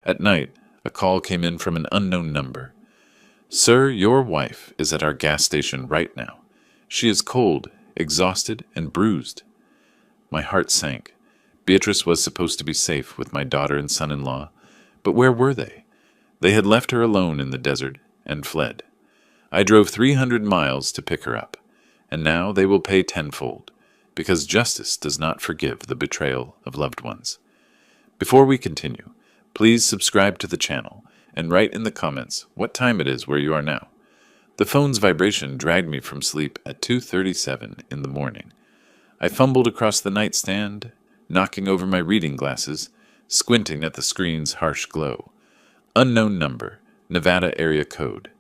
At night, a call came in from an unknown number. "Sir, your wife is at our gas station right now. She is cold, exhausted, and bruised." My heart sank. Beatrice was supposed to be safe with my daughter and son-in-law, but where were they? They had left her alone in the desert and fled. I drove 300 miles to pick her up, and now they will pay tenfold, because justice does not forgive the betrayal of loved ones. Before we continue, please subscribe to the channel and write in the comments what time it is where you are now. The phone's vibration dragged me from sleep at 2:37 in the morning. I fumbled across the nightstand, knocking over my reading glasses, squinting at the screen's harsh glow. Unknown number, Nevada area code.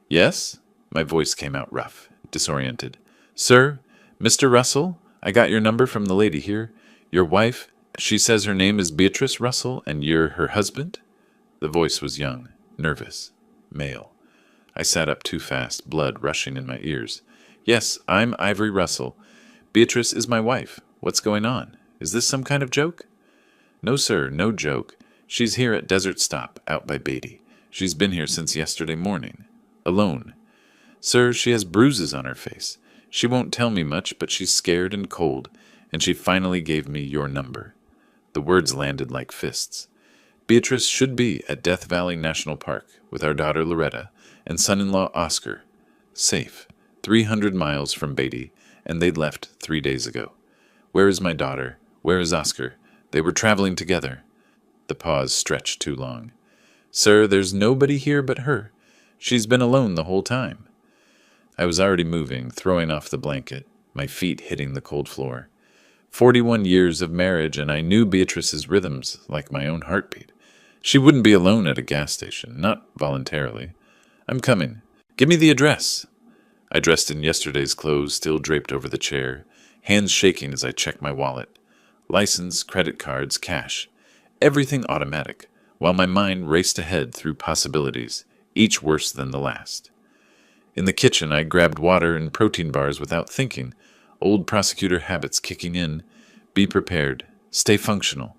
"Yes?" My voice came out rough, disoriented. "Sir, Mr. Russell, I got your number from the lady here. Your wife, she says her name is Beatrice Russell and you're her husband?" The voice was young, nervous, male. I sat up too fast, blood rushing in my ears. "Yes, I'm Ivory Russell. Beatrice is my wife. What's going on? Is this some kind of joke?" "No, sir, no joke. She's here at Desert Stop, out by Beatty. She's been here since yesterday morning. Alone. Sir, she has bruises on her face. She won't tell me much, but she's scared and cold, and she finally gave me your number." The words landed like fists. Beatrice should be at Death Valley National Park with our daughter Loretta and son-in-law Oscar. Safe, 300 miles from Beatty, and they'd left 3 days ago. Where is my daughter? Where is Oscar? They were traveling together. The pause stretched too long. "Sir, there's nobody here but her. She's been alone the whole time." I was already moving, throwing off the blanket, my feet hitting the cold floor. 41 years of marriage, and I knew Beatrice's rhythms like my own heartbeat. She wouldn't be alone at a gas station, not voluntarily. "I'm coming. Give me the address." I dressed in yesterday's clothes, still draped over the chair, hands shaking as I checked my wallet. License, credit cards, cash. Everything automatic, while my mind raced ahead through possibilities, each worse than the last. In the kitchen, I grabbed water and protein bars without thinking, old prosecutor habits kicking in. Be prepared. Stay functional.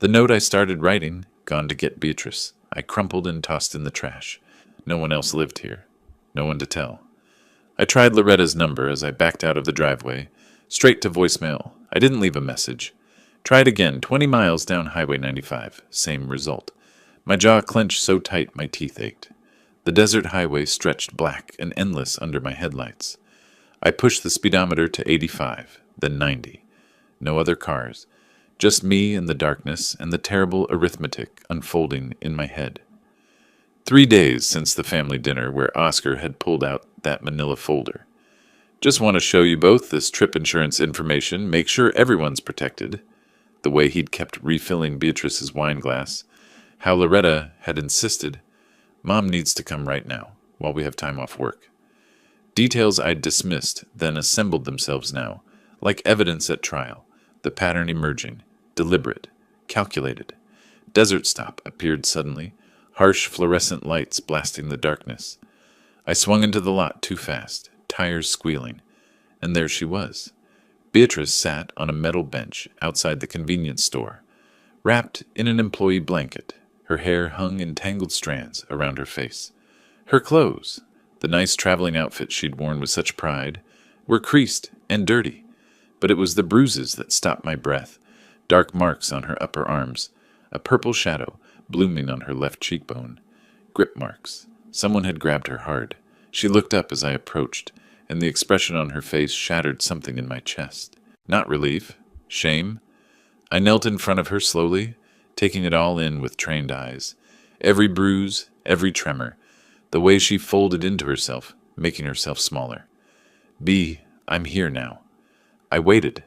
The note I started writing, gone to get Beatrice, I crumpled and tossed in the trash. No one else lived here. No one to tell. I tried Loretta's number as I backed out of the driveway. Straight to voicemail. I didn't leave a message. Tried again, 20 miles down Highway 95. Same result. My jaw clenched so tight my teeth ached. The desert highway stretched black and endless under my headlights. I pushed the speedometer to 85, then 90. No other cars. Just me in the darkness and the terrible arithmetic unfolding in my head. 3 days since the family dinner where Oscar had pulled out that manila folder. "Just want to show you both this trip insurance information, make sure everyone's protected." The way he'd kept refilling Beatrice's wine glass. How Loretta had insisted, "Mom needs to come right now, while we have time off work." Details I'd dismissed then assembled themselves now, like evidence at trial, the pattern emerging, deliberate, calculated. Desert Stop appeared suddenly, harsh fluorescent lights blasting the darkness. I swung into the lot too fast, tires squealing, and there she was. Beatrice sat on a metal bench outside the convenience store, wrapped in an employee blanket. Her hair hung in tangled strands around her face. Her clothes, the nice traveling outfit she'd worn with such pride, were creased and dirty, but it was the bruises that stopped my breath, dark marks on her upper arms, a purple shadow blooming on her left cheekbone, grip marks. Someone had grabbed her hard. She looked up as I approached, and the expression on her face shattered something in my chest. Not relief, shame. I knelt in front of her slowly, taking it all in with trained eyes. Every bruise, every tremor, the way she folded into herself, making herself smaller. I'm here now." I waited.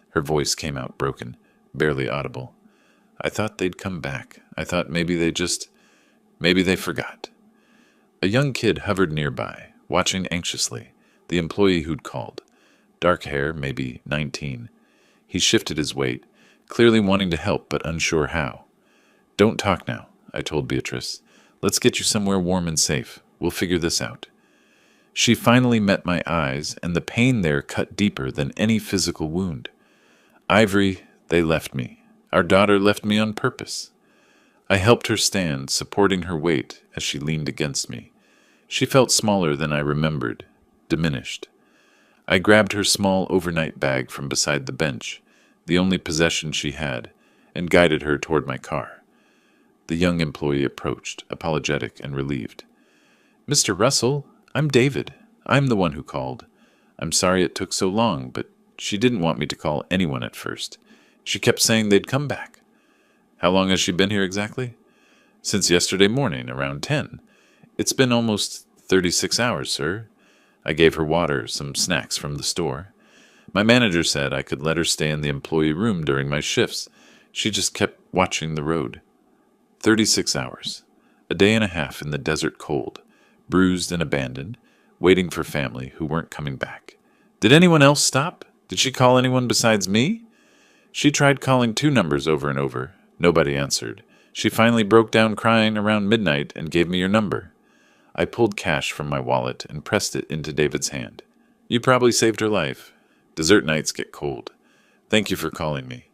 Her voice came out broken, barely audible. "I thought they'd come back. I thought maybe they forgot." A young kid hovered nearby, watching anxiously, the employee who'd called. Dark hair, maybe 19. He shifted his weight, clearly wanting to help but unsure how. "Don't talk now," I told Beatrice. "Let's get you somewhere warm and safe. We'll figure this out." She finally met my eyes, and the pain there cut deeper than any physical wound. "Ivory, they left me. Our daughter left me on purpose." I helped her stand, supporting her weight as she leaned against me. She felt smaller than I remembered, diminished. I grabbed her small overnight bag from beside the bench, the only possession she had, and guided her toward my car. The young employee approached, apologetic and relieved. "Mr. Russell, I'm David. I'm the one who called. I'm sorry it took so long, but she didn't want me to call anyone at first. She kept saying they'd come back." "How long has she been here exactly?" "Since yesterday morning, around 10. It's been almost 36 hours, sir." I gave her water, some snacks from the store. "My manager said I could let her stay in the employee room during my shifts. She just kept watching the road." 36 hours. A day and a half in the desert cold, bruised and abandoned, waiting for family who weren't coming back. Did anyone else stop? Did she call anyone besides me? She tried calling 2 numbers over and over. Nobody answered. She finally broke down crying around midnight and gave me your number. I pulled cash from my wallet and pressed it into David's hand. "You probably saved her life. Desert nights get cold. Thank you for calling me."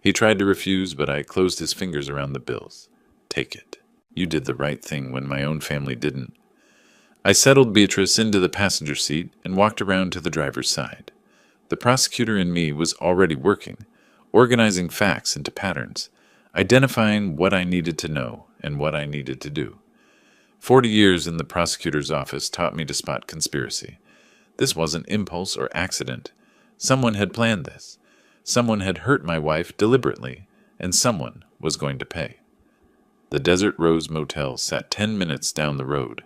He tried to refuse, but I closed his fingers around the bills. "Take it. You did the right thing when my own family didn't." I settled Beatrice into the passenger seat and walked around to the driver's side. The prosecutor in me was already working, organizing facts into patterns, identifying what I needed to know and what I needed to do. 40 years in the prosecutor's office taught me to spot conspiracy. This wasn't impulse or accident. Someone had planned this. Someone had hurt my wife deliberately, and someone was going to pay. The Desert Rose Motel sat 10 minutes down the road,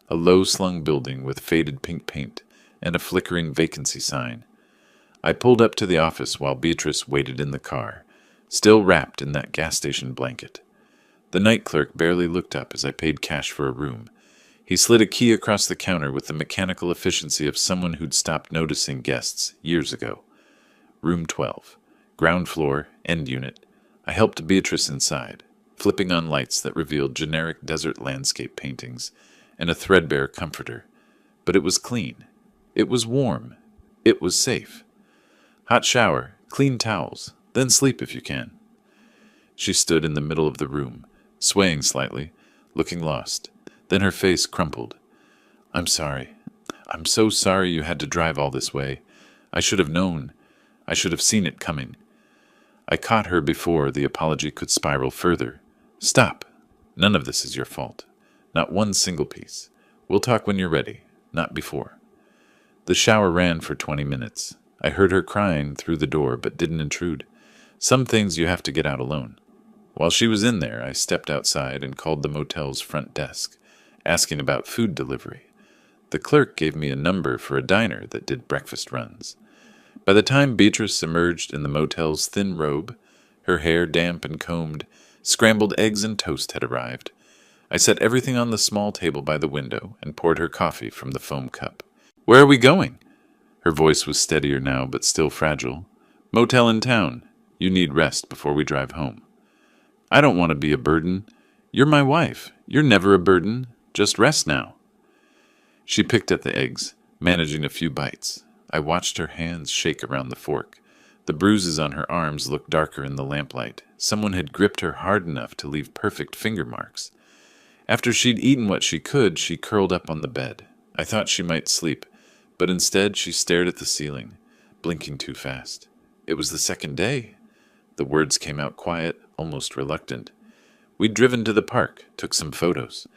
a low-slung building with faded pink paint and a flickering vacancy sign. I pulled up to the office while Beatrice waited in the car, still wrapped in that gas station blanket. The night clerk barely looked up as I paid cash for a room. He slid a key across the counter with the mechanical efficiency of someone who'd stopped noticing guests years ago. Room 12, ground floor, end unit. I helped Beatrice inside, flipping on lights that revealed generic desert landscape paintings and a threadbare comforter. But it was clean. It was warm. It was safe. Hot shower, clean towels, then sleep if you can. She stood in the middle of the room, swaying slightly, looking lost. Then her face crumpled. "I'm sorry. I'm so sorry you had to drive all this way. I should have known. I should have seen it coming." I caught her before the apology could spiral further. "Stop. None of this is your fault. Not one single piece. We'll talk when you're ready, not before." The shower ran for 20 minutes. I heard her crying through the door, but didn't intrude. Some things you have to get out alone. While she was in there, I stepped outside and called the motel's front desk, asking about food delivery. The clerk gave me a number for a diner that did breakfast runs. By the time Beatrice emerged in the motel's thin robe, her hair damp and combed, scrambled eggs and toast had arrived. I set everything on the small table by the window and poured her coffee from the foam cup. "Where are we going?" Her voice was steadier now, but still fragile. "Motel in town. You need rest before we drive home." "I don't want to be a burden. You're my wife. You're never a burden. Just rest now." She picked at the eggs, managing a few bites. I watched her hands shake around the fork. The bruises on her arms looked darker in the lamplight. Someone had gripped her hard enough to leave perfect finger marks. After she'd eaten what she could, she curled up on the bed. I thought she might sleep, but instead she stared at the ceiling, blinking too fast. It was the second day. The words came out quiet, almost reluctant. We'd driven to the park, took some photos.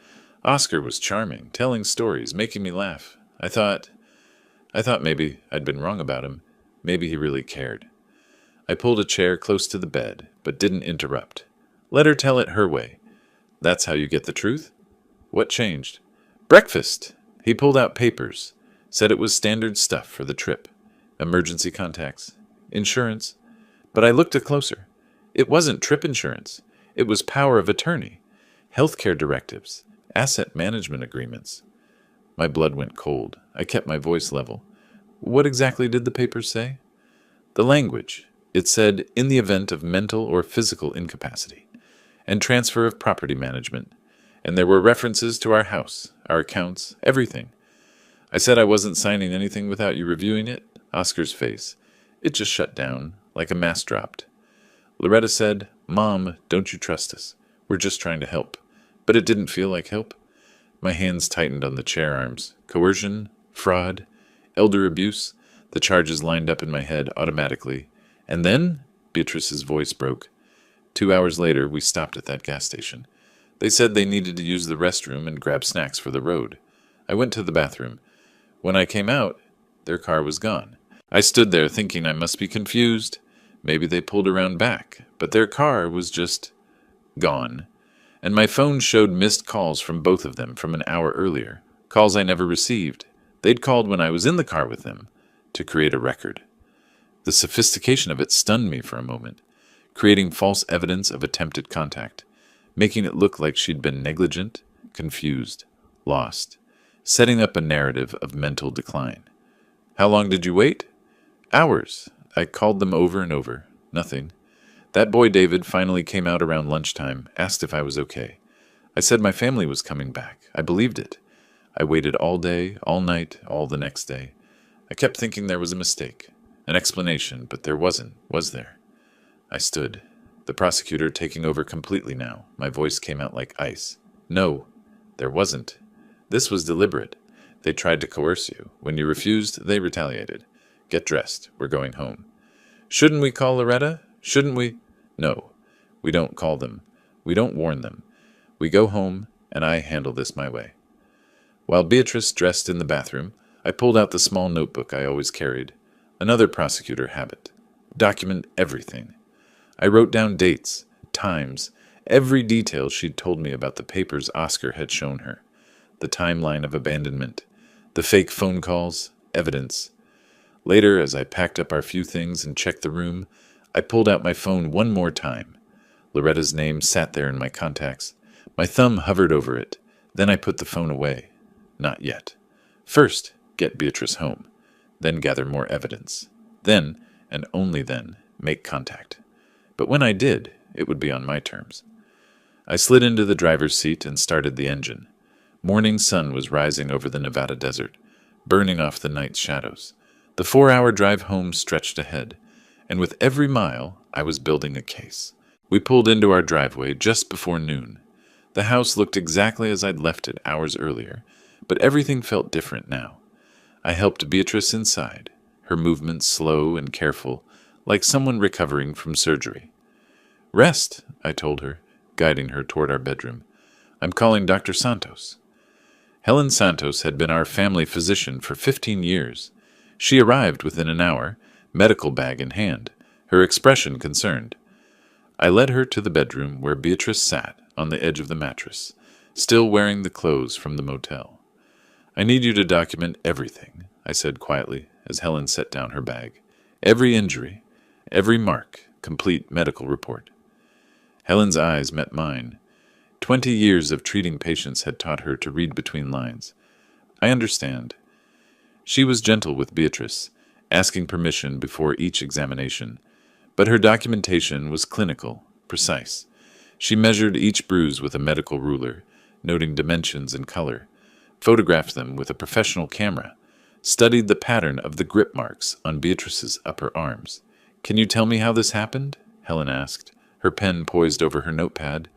Oscar was charming, telling stories, making me laugh. I thought maybe I'd been wrong about him. Maybe he really cared. I pulled a chair close to the bed, but didn't interrupt. Let her tell it her way. That's how you get the truth? What changed? Breakfast! He pulled out papers, said it was standard stuff for the trip. Emergency contacts, insurance. But I looked closer. It wasn't trip insurance. It was power of attorney, healthcare directives, asset management agreements. My blood went cold. I kept my voice level. What exactly did the papers say? The language. It said, in the event of mental or physical incapacity, and transfer of property management. And there were references to our house, our accounts, everything. I said I wasn't signing anything without you reviewing it. Oscar's face. It just shut down, like a mask dropped. Loretta said, Mom, don't you trust us? We're just trying to help. But it didn't feel like help. My hands tightened on the chair arms. Coercion, fraud, elder abuse. The charges lined up in my head automatically. And then Beatrice's voice broke. 2 hours later, we stopped at that gas station. They said they needed to use the restroom and grab snacks for the road. I went to the bathroom. When I came out, their car was gone. I stood there thinking I must be confused. Maybe they pulled around back, but their car was just gone. And my phone showed missed calls from both of them from an hour earlier. Calls I never received. They'd called when I was in the car with them to create a record. The sophistication of it stunned me for a moment, creating false evidence of attempted contact, making it look like she'd been negligent, confused, lost, setting up a narrative of mental decline. How long did you wait? Hours. I called them over and over. Nothing. That boy David finally came out around lunchtime, asked if I was okay. I said my family was coming back. I believed it. I waited all day, all night, all the next day. I kept thinking there was a mistake, an explanation, but there wasn't, was there? I stood, the prosecutor taking over completely now. My voice came out like ice. No, there wasn't. This was deliberate. They tried to coerce you. When you refused, they retaliated. Get dressed. We're going home. Shouldn't we call Loretta? Shouldn't we? No, we don't call them. We don't warn them. We go home, and I handle this my way. While Beatrice dressed in the bathroom, I pulled out the small notebook I always carried. Another prosecutor habit. Document everything. I wrote down dates, times, every detail she'd told me about the papers Oscar had shown her. The timeline of abandonment. The fake phone calls. Evidence. Later, as I packed up our few things and checked the room, I pulled out my phone one more time. Loretta's name sat there in my contacts. My thumb hovered over it. Then I put the phone away. Not yet. First, get Beatrice home. Then gather more evidence. Then, and only then, make contact. But when I did, it would be on my terms. I slid into the driver's seat and started the engine. Morning sun was rising over the Nevada desert, burning off the night's shadows. The 4-hour drive home stretched ahead, and with every mile, I was building a case. We pulled into our driveway just before noon. The house looked exactly as I'd left it hours earlier, but everything felt different now. I helped Beatrice inside, her movements slow and careful, like someone recovering from surgery. Rest, I told her, guiding her toward our bedroom. I'm calling Dr. Santos. Helen Santos had been our family physician for 15 years. She arrived within an hour, medical bag in hand, her expression concerned. I led her to the bedroom where Beatrice sat on the edge of the mattress, still wearing the clothes from the motel. I need you to document everything, I said quietly as Helen set down her bag. Every injury, every mark, complete medical report. Helen's eyes met mine. 20 years of treating patients had taught her to read between lines. I understand. She was gentle with Beatrice, asking permission before each examination, but her documentation was clinical, precise. She measured each bruise with a medical ruler, noting dimensions and color, photographed them with a professional camera, studied the pattern of the grip marks on Beatrice's upper arms. Can you tell me how this happened? Helen asked, her pen poised over her notepad.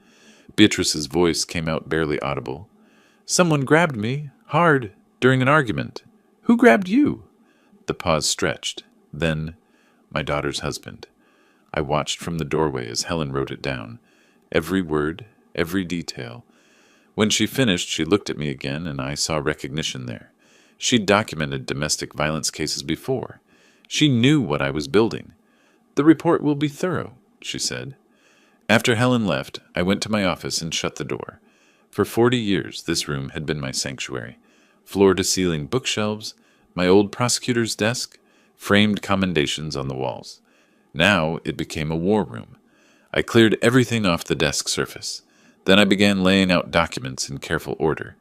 Beatrice's voice came out barely audible. Someone grabbed me, hard, during an argument. Who grabbed you? The pause stretched. Then, my daughter's husband. I watched from the doorway as Helen wrote it down. Every word, every detail. When she finished, she looked at me again, and I saw recognition there. She'd documented domestic violence cases before. She knew what I was building. The report will be thorough, she said. After Helen left, I went to my office and shut the door. For 40 years, this room had been my sanctuary. Floor-to-ceiling bookshelves, my old prosecutor's desk, framed commendations on the walls. Now it became a war room. I cleared everything off the desk surface. Then I began laying out documents in careful order.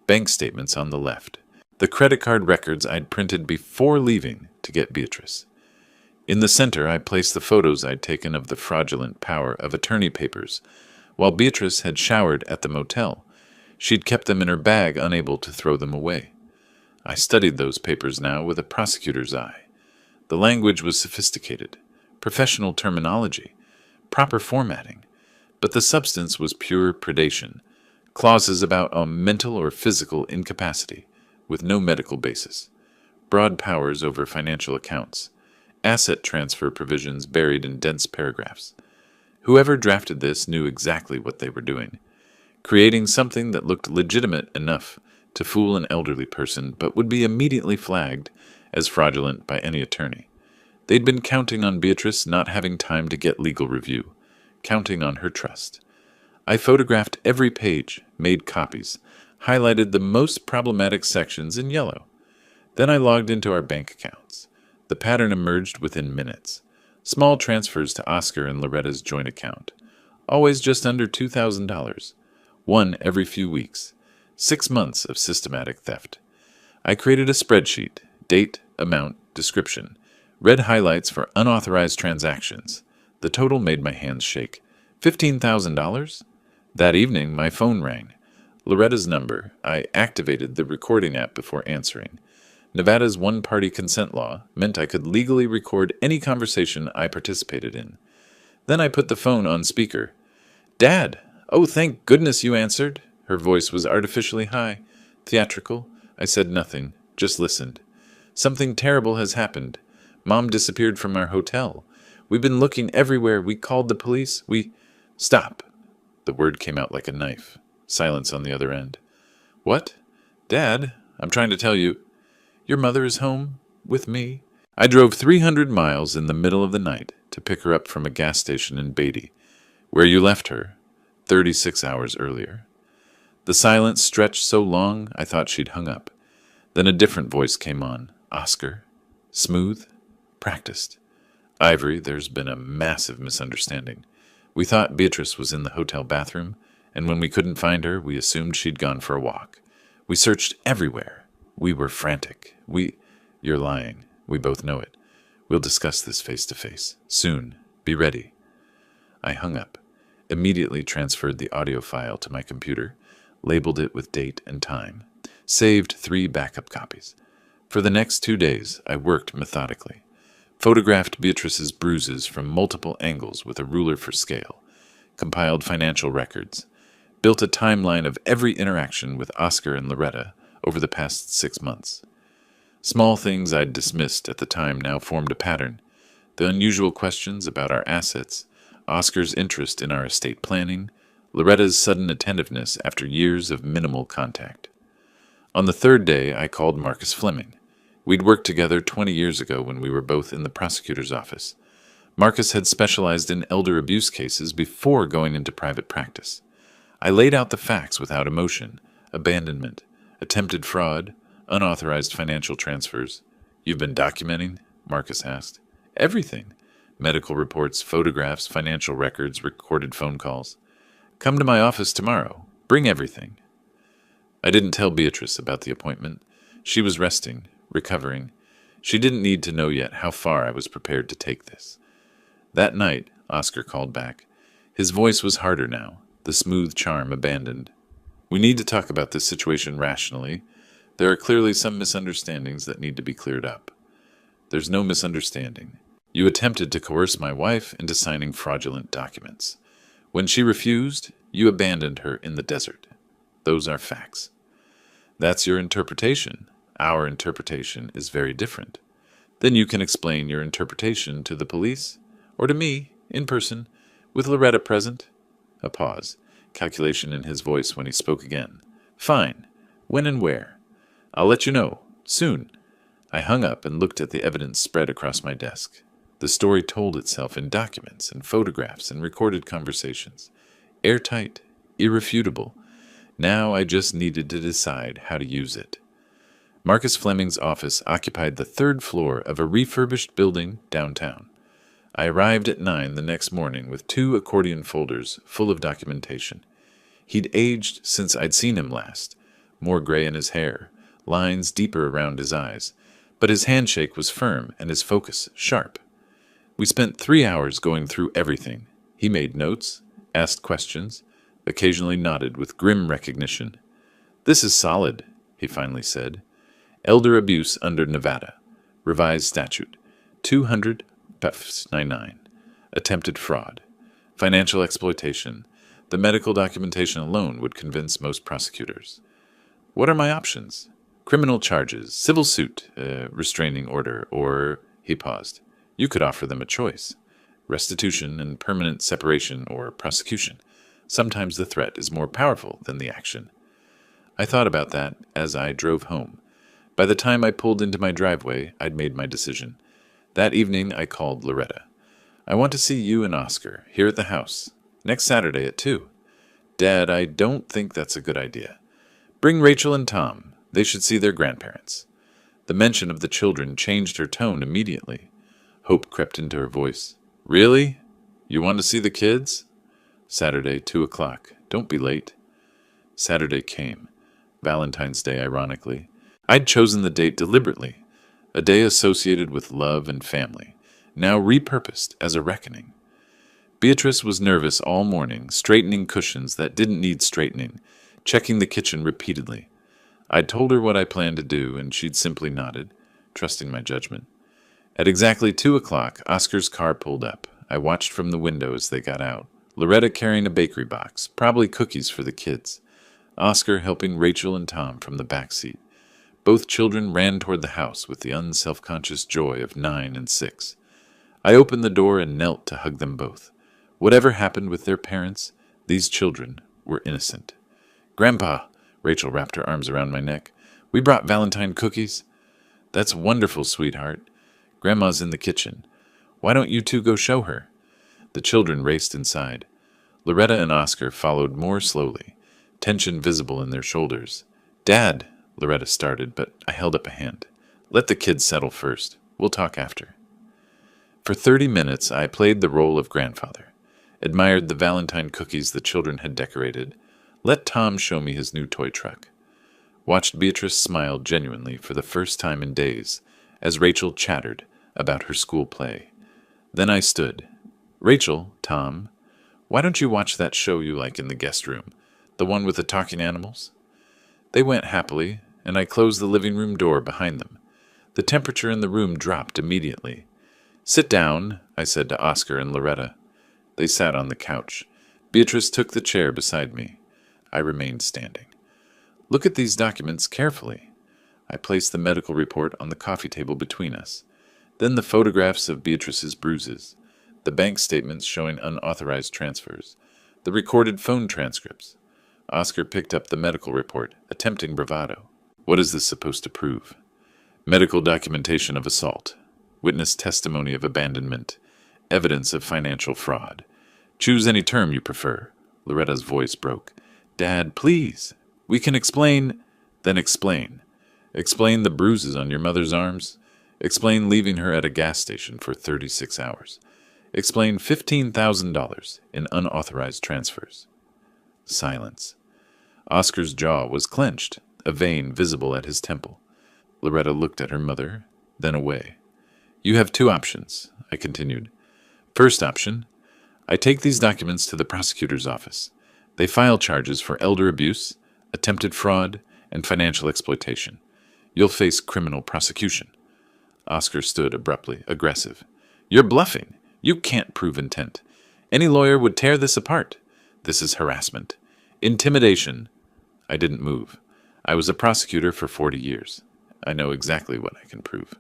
Bank statements on the left. The credit card records I'd printed before leaving to get Beatrice. In the center, I placed the photos I'd taken of the fraudulent power of attorney papers. While Beatrice had showered at the motel, she'd kept them in her bag, unable to throw them away. I studied those papers now with a prosecutor's eye. The language was sophisticated, professional terminology, proper formatting. but the substance was pure predation, clauses about a mental or physical incapacity, with no medical basis, broad powers over financial accounts, asset transfer provisions buried in dense paragraphs. Whoever drafted this knew exactly what they were doing, creating something that looked legitimate enough to fool an elderly person, but would be immediately flagged as fraudulent by any attorney. They'd been counting on Beatrice not having time to get legal review, counting on her trust. I photographed every page, made copies, highlighted the most problematic sections in yellow. Then I logged into our bank accounts. The pattern emerged within minutes. Small transfers to Oscar and Loretta's joint account. Always just under $2,000. One every few weeks. 6 months of systematic theft. I created a spreadsheet, date, amount, description, red highlights for unauthorized transactions. The total made my hands shake. $15,000? That evening, my phone rang. Loretta's number. I activated the recording app before answering. Nevada's one-party consent law meant I could legally record any conversation I participated in. Then I put the phone on speaker. "Dad! Oh, thank goodness you answered." Her voice was artificially high, theatrical. I said nothing, just listened. "Something terrible has happened. Mom disappeared from our hotel. We've been looking everywhere. We called the police. Stop." The word came out like a knife. Silence on the other end. "What? Dad, I'm trying to tell you. Your mother is home with me." I drove 300 miles in the middle of the night to pick her up from a gas station in Beatty, where you left her 36 hours earlier. The silence stretched so long I thought she'd hung up. Then a different voice came on. "Oscar. Smooth. Practiced. Ivory, there's been a massive misunderstanding. We thought Beatrice was in the hotel bathroom, and when we couldn't find her, we assumed she'd gone for a walk. We searched everywhere. We were frantic. You're lying. We both know it. We'll discuss this face to face. Soon. Be ready." I hung up, immediately transferred the audio file to my computer, labeled it with date and time, saved 3 backup copies. For the next 2 days, I worked methodically. Photographed Beatrice's bruises from multiple angles with a ruler for scale, compiled financial records, built a timeline of every interaction with Oscar and Loretta over the past 6 months. Small things I'd dismissed at the time now formed a pattern. The unusual questions about our assets, Oscar's interest in our estate planning, Loretta's sudden attentiveness after years of minimal contact. On the 3rd day, I called Marcus Fleming. We'd worked together 20 years ago when we were both in the prosecutor's office. Marcus had specialized in elder abuse cases before going into private practice. I laid out the facts without emotion: abandonment, attempted fraud, unauthorized financial transfers. "You've been documenting?" Marcus asked. "Everything. Medical reports, photographs, financial records, recorded phone calls. Come to my office tomorrow. Bring everything." I didn't tell Beatrice about the appointment. She was resting, recovering. She didn't need to know yet how far I was prepared to take this. That night, Oscar called back. His voice was harder now, the smooth charm abandoned. "We need to talk about this situation rationally. There are clearly some misunderstandings that need to be cleared up." "There's no misunderstanding. You attempted to coerce my wife into signing fraudulent documents. When she refused, you abandoned her in the desert. Those are facts." "That's your interpretation. Our interpretation is very different." "Then you can explain your interpretation to the police, or to me, in person, with Loretta present." A pause, calculation in his voice when he spoke again. "Fine. When and where?" "I'll let you know. Soon." I hung up and looked at the evidence spread across my desk. The story told itself in documents and photographs and recorded conversations. Airtight, irrefutable. Now I just needed to decide how to use it. Marcus Fleming's office occupied the 3rd floor of a refurbished building downtown. I arrived at 9 the next morning with 2 accordion folders full of documentation. He'd aged since I'd seen him last, more gray in his hair, lines deeper around his eyes, but his handshake was firm and his focus sharp. We spent 3 hours going through everything. He made notes, asked questions, occasionally nodded with grim recognition. "This is solid," he finally said. "Elder abuse under Nevada. Revised statute. 200 PEFs 99. Attempted fraud. Financial exploitation. The medical documentation alone would convince most prosecutors. What are my options? Criminal charges, civil suit, restraining order, or, he paused. You could offer them a choice. Restitution and permanent separation or prosecution. Sometimes the threat is more powerful than the action. I thought about that as I drove home. By the time I pulled into my driveway, I'd made my decision. That evening, I called Loretta. I want to see you and Oscar here at the house. Next Saturday at 2. Dad, I don't think that's a good idea. Bring Rachel and Tom. They should see their grandparents. The mention of the children changed her tone immediately. Hope crept into her voice. Really? You want to see the kids? Saturday, 2 o'clock. Don't be late. Saturday came. Valentine's Day, ironically. I'd chosen the date deliberately. A day associated with love and family, now repurposed as a reckoning. Beatrice was nervous all morning, straightening cushions that didn't need straightening, checking the kitchen repeatedly. I'd told her what I planned to do, and she'd simply nodded, trusting my judgment. At exactly 2 o'clock, Oscar's car pulled up. I watched from the window as they got out. Loretta carrying a bakery box, probably cookies for the kids. Oscar helping Rachel and Tom from the back seat. Both children ran toward the house with the unselfconscious joy of 9 and 6. I opened the door and knelt to hug them both. Whatever happened with their parents, these children were innocent. Grandpa, Rachel wrapped her arms around my neck. We brought Valentine cookies. That's wonderful, sweetheart. Grandma's in the kitchen. Why don't you two go show her? The children raced inside. Loretta and Oscar followed more slowly, tension visible in their shoulders. Dad, Loretta started, but I held up a hand. Let the kids settle first. We'll talk after. For 30 minutes, I played the role of grandfather, admired the Valentine cookies the children had decorated, let Tom show me his new toy truck, watched Beatrice smile genuinely for the first time in days as Rachel chattered about her school play. Then I stood. Rachel, Tom, why don't you watch that show you like in the guest room, the one with the talking animals? They went happily, and I closed the living room door behind them. The temperature in the room dropped immediately. Sit down, I said to Oscar and Loretta. They sat on the couch. Beatrice took the chair beside me. I remained standing. Look at these documents carefully. I placed the medical report on the coffee table between us. Then the photographs of Beatrice's bruises, the bank statements showing unauthorized transfers, the recorded phone transcripts. Oscar picked up the medical report, attempting bravado. What is this supposed to prove? Medical documentation of assault, witness testimony of abandonment, evidence of financial fraud. Choose any term you prefer. Loretta's voice broke. Dad, please. We can explain. Then explain. Explain the bruises on your mother's arms. Explain leaving her at a gas station for 36 hours. Explain $15,000 in unauthorized transfers. Silence. Oscar's jaw was clenched, a vein visible at his temple. Loretta looked at her mother, then away. You have 2 options, I continued. First option, I take these documents to the prosecutor's office. They file charges for elder abuse, attempted fraud, and financial exploitation. You'll face criminal prosecution. Oscar stood abruptly, aggressive. You're bluffing. You can't prove intent. Any lawyer would tear this apart. This is harassment. Intimidation. I didn't move. I was a prosecutor for 40 years. I know exactly what I can prove.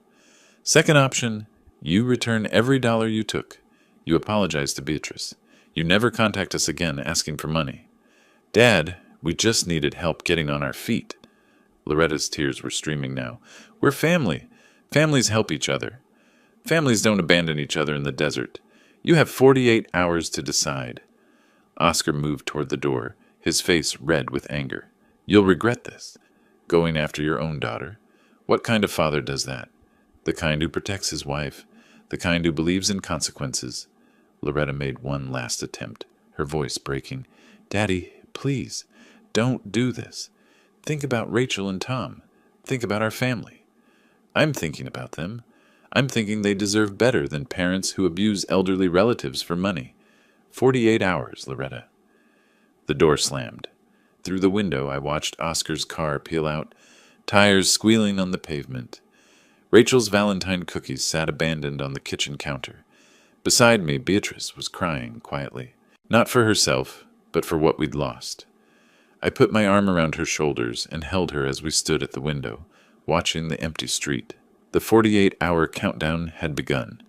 Second option, you return every dollar you took. You apologize to Beatrice. You never contact us again asking for money. Dad, we just needed help getting on our feet. Loretta's tears were streaming now. We're family. Families help each other. Families don't abandon each other in the desert. You have 48 hours to decide. Oscar moved toward the door, his face red with anger. You'll regret this. Going after your own daughter. What kind of father does that? The kind who protects his wife. The kind who believes in consequences. Loretta made one last attempt, her voice breaking. Daddy, please, don't do this. Think about Rachel and Tom. Think about our family. I'm thinking about them. I'm thinking they deserve better than parents who abuse elderly relatives for money. 48 hours, Loretta. The door slammed. Through the window, I watched Oscar's car peel out, tires squealing on the pavement. Rachel's Valentine cookies sat abandoned on the kitchen counter. Beside me, Beatrice was crying quietly. Not for herself, but for what we'd lost. I put my arm around her shoulders and held her as we stood at the window, watching the empty street. The 48-hour countdown had begun.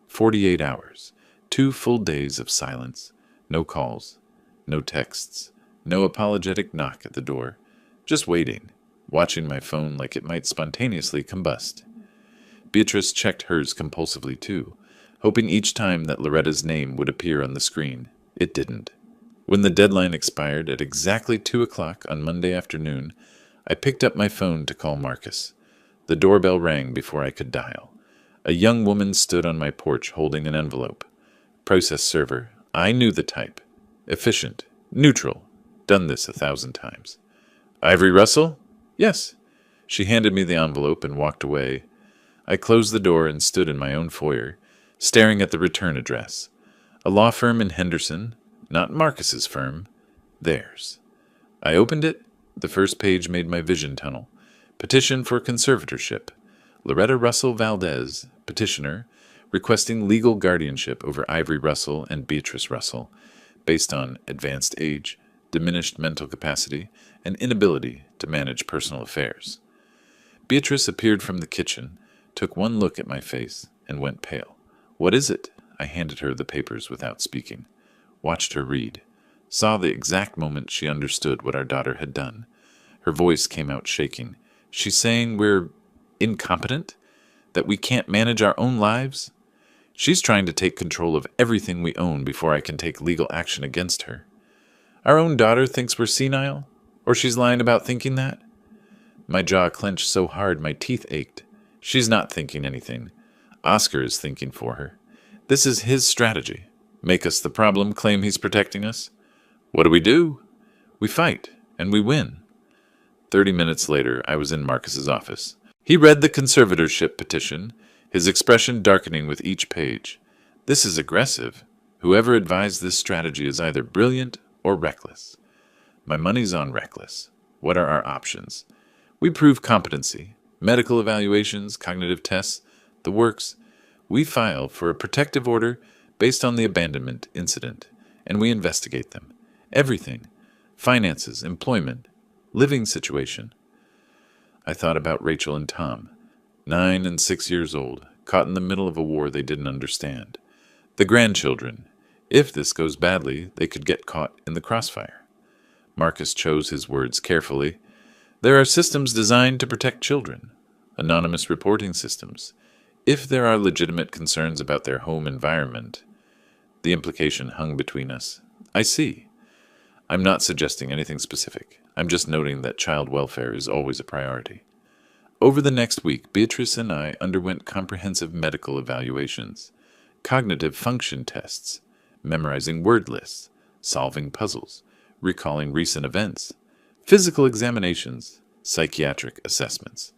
48 hours. 2 full days of silence. No calls. No texts. No apologetic knock at the door. Just waiting, watching my phone like it might spontaneously combust. Beatrice checked hers compulsively too, hoping each time that Loretta's name would appear on the screen. It didn't. When the deadline expired at exactly 2 o'clock on Monday afternoon, I picked up my phone to call Marcus. The doorbell rang before I could dial. A young woman stood on my porch holding an envelope. Process server. I knew the type. Efficient. Neutral. Done this 1,000 times. Ivory Russell? Yes. She handed me the envelope and walked away. I closed the door and stood in my own foyer, staring at the return address. A law firm in Henderson, not Marcus's firm, theirs. I opened it. The first page made my vision tunnel. Petition for conservatorship. Loretta Russell Valdez, petitioner, requesting legal guardianship over Ivory Russell and Beatrice Russell, based on advanced age, diminished mental capacity, and inability to manage personal affairs. Beatrice appeared from the kitchen, took one look at my face, and went pale. What is it? I handed her the papers without speaking. Watched her read. Saw the exact moment she understood what our daughter had done. Her voice came out shaking. She's saying we're incompetent? That we can't manage our own lives? She's trying to take control of everything we own before I can take legal action against her. Our own daughter thinks we're senile? Or she's lying about thinking that? My jaw clenched so hard my teeth ached. She's not thinking anything. Oscar is thinking for her. This is his strategy. Make us the problem, claim he's protecting us. What do? We fight, and we win. 30 minutes later, I was in Marcus's office. He read the conservatorship petition, his expression darkening with each page. This is aggressive. Whoever advised this strategy is either brilliant or reckless. My money's on reckless. What are our options? We prove competency. Medical evaluations, cognitive tests, the works. We file for a protective order based on the abandonment incident, and we investigate them. Everything. Finances, employment, living situation. I thought about Rachel and Tom, 9 and 6 years old, caught in the middle of a war they didn't understand. The grandchildren. If this goes badly, they could get caught in the crossfire. Marcus chose his words carefully. There are systems designed to protect children. Anonymous reporting systems. If there are legitimate concerns about their home environment. The implication hung between us. I see. I'm not suggesting anything specific. I'm just noting that child welfare is always a priority. Over the next week, Beatrice and I underwent comprehensive medical evaluations, cognitive function tests, memorizing word lists, solving puzzles, recalling recent events, physical examinations, psychiatric assessments.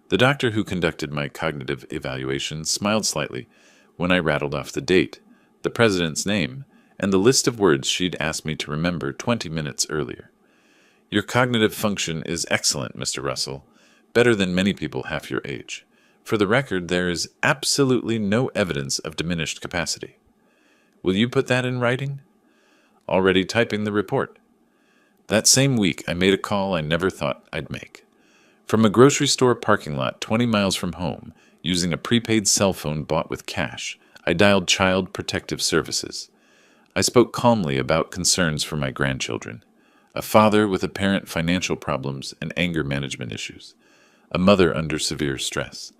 The doctor who conducted my cognitive evaluation smiled slightly when I rattled off the date, the president's name, and the list of words she'd asked me to remember 20 minutes earlier. Your cognitive function is excellent, Mr. Russell, better than many people half your age. For the record, there is absolutely no evidence of diminished capacity. Will you put that in writing? Already typing the report. That same week, I made a call I never thought I'd make. From a grocery store parking lot 20 miles from home, using a prepaid cell phone bought with cash, I dialed Child Protective Services. I spoke calmly about concerns for my grandchildren. A father with apparent financial problems and anger management issues. A mother under severe stress.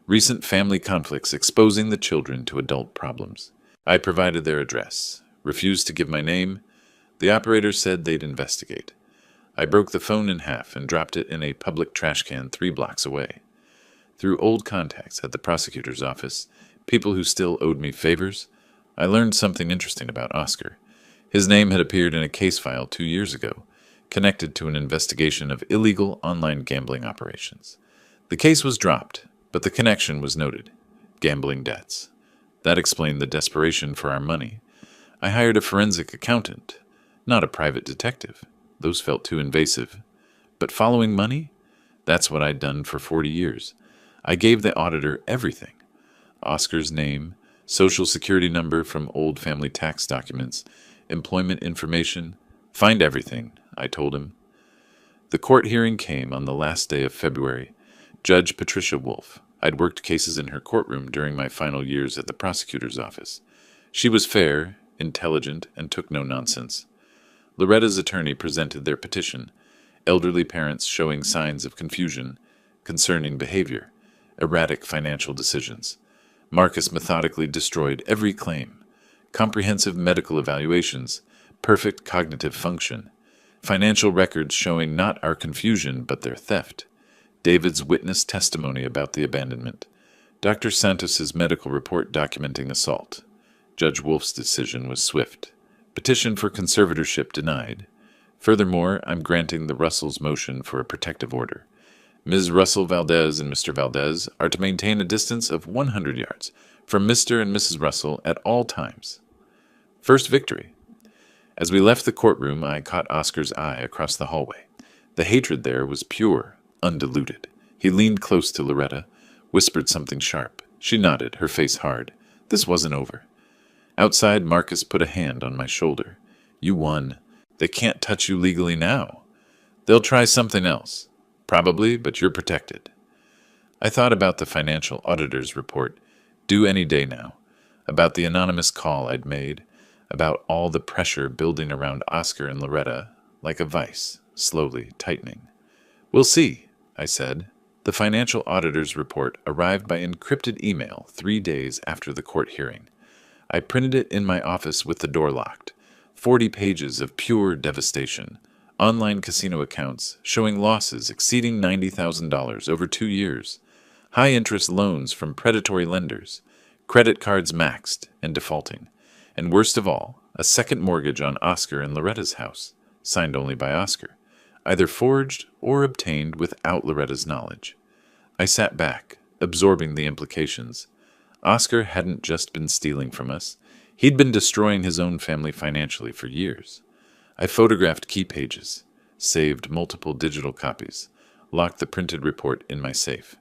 Recent family conflicts exposing the children to adult problems. I provided their address. Refused to give my name. The operator said they'd investigate. I broke the phone in half and dropped it in a public trash can 3 blocks away. Through old contacts at the prosecutor's office, people who still owed me favors, I learned something interesting about Oscar. His name had appeared in a case file 2 years ago, connected to an investigation of illegal online gambling operations. The case was dropped, but the connection was noted. Gambling debts. That explained the desperation for our money. I hired a forensic accountant, not a private detective. Those felt too invasive. But following money? That's what I'd done for 40 years. I gave the auditor everything. Oscar's name, social security number from old family tax documents, employment information, Find everything, I told him. The court hearing came on the last day of February. Judge Patricia Wolfe. I'd worked cases in her courtroom during my final years at the prosecutor's office. She was fair, intelligent, and took no nonsense. Loretta's attorney presented their petition, elderly parents showing signs of confusion, concerning behavior, erratic financial decisions. Marcus methodically destroyed every claim, comprehensive medical evaluations, perfect cognitive function, financial records showing not our confusion but their theft, David's witness testimony about the abandonment, Dr. Santos's medical report documenting assault. Judge Wolfe's decision was swift. Petition for conservatorship denied. Furthermore, I'm granting the Russells' motion for a protective order. Ms. Russell Valdez and Mr. Valdez are to maintain a distance of 100 yards from Mr. and Mrs. Russell at all times. First victory. As we left the courtroom, I caught Oscar's eye across the hallway. The hatred there was pure, undiluted. He leaned close to Loretta, whispered something sharp. She nodded, her face hard. This wasn't over. Outside, Marcus put a hand on my shoulder. You won. They can't touch you legally now. They'll try something else. Probably, but you're protected. I thought about the financial auditor's report, due any day now, about the anonymous call I'd made, about all the pressure building around Oscar and Loretta, like a vice, slowly tightening. We'll see, I said. The financial auditor's report arrived by encrypted email 3 days after the court hearing. I printed it in my office with the door locked. 40 pages of pure devastation. Online casino accounts showing losses exceeding $90,000 over 2 years. High-interest loans from predatory lenders. Credit cards maxed and defaulting. And worst of all, a second mortgage on Oscar and Loretta's house, signed only by Oscar, either forged or obtained without Loretta's knowledge. I sat back, absorbing the implications. Oscar hadn't just been stealing from us. He'd been destroying his own family financially for years. I photographed key pages, saved multiple digital copies, locked the printed report in my safe.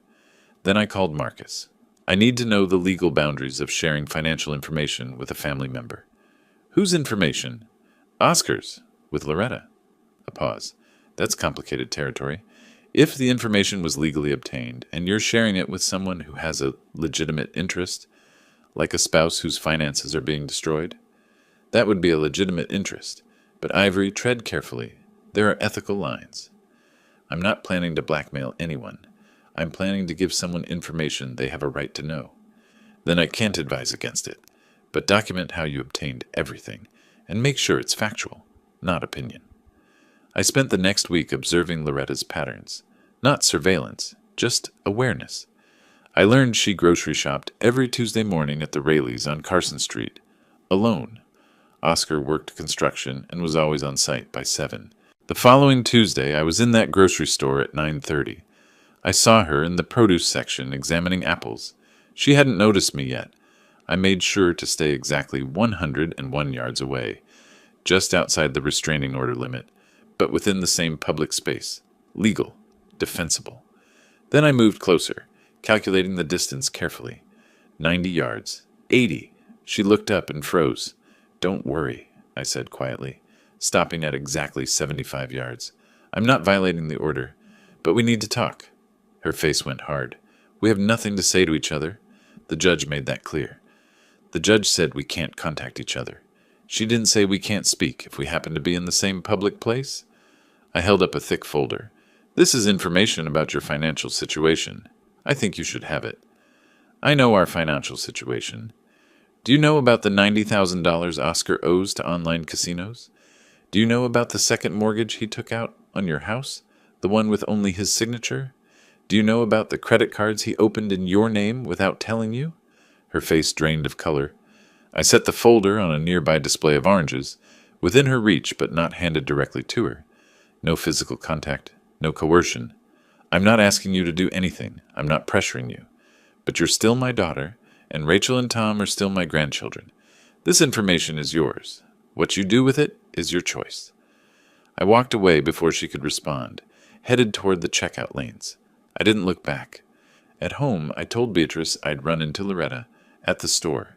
Then I called Marcus. I need to know the legal boundaries of sharing financial information with a family member. Whose information? Oscar's, with Loretta. A pause. That's complicated territory. If the information was legally obtained, and you're sharing it with someone who has a legitimate interest, like a spouse whose finances are being destroyed, that would be a legitimate interest. But Ivory, tread carefully. There are ethical lines. I'm not planning to blackmail anyone. I'm planning to give someone information they have a right to know. Then I can't advise against it. But document how you obtained everything, and make sure it's factual, not opinion. I spent the next week observing Loretta's patterns. Not surveillance, just awareness. I learned she grocery shopped every Tuesday morning at the Rayleighs on Carson Street, alone. Oscar worked construction and was always on site by 7. The following Tuesday, I was in that grocery store at 9:30. I saw her in the produce section examining apples. She hadn't noticed me yet. I made sure to stay exactly 101 yards away, just outside the restraining order limit, but within the same public space. Legal. Defensible. Then I moved closer, calculating the distance carefully. 90 yards. 80. She looked up and froze. Don't worry, I said quietly, stopping at exactly 75 yards. I'm not violating the order, but we need to talk. Her face went hard. We have nothing to say to each other. The judge made that clear. The judge said we can't contact each other. She didn't say we can't speak if we happen to be in the same public place. I held up a thick folder. This is information about your financial situation. I think you should have it. I know our financial situation. Do you know about the $90,000 Oscar owes to online casinos? Do you know about the second mortgage he took out on your house, the one with only his signature? Do you know about the credit cards he opened in your name without telling you? Her face drained of color. I set the folder on a nearby display of oranges, within her reach but not handed directly to her. No physical contact, no coercion. I'm not asking you to do anything. I'm not pressuring you. But you're still my daughter, and Rachel and Tom are still my grandchildren. This information is yours. What you do with it is your choice. I walked away before she could respond, headed toward the checkout lanes. I didn't look back. At home, I told Beatrice I'd run into Loretta at the store.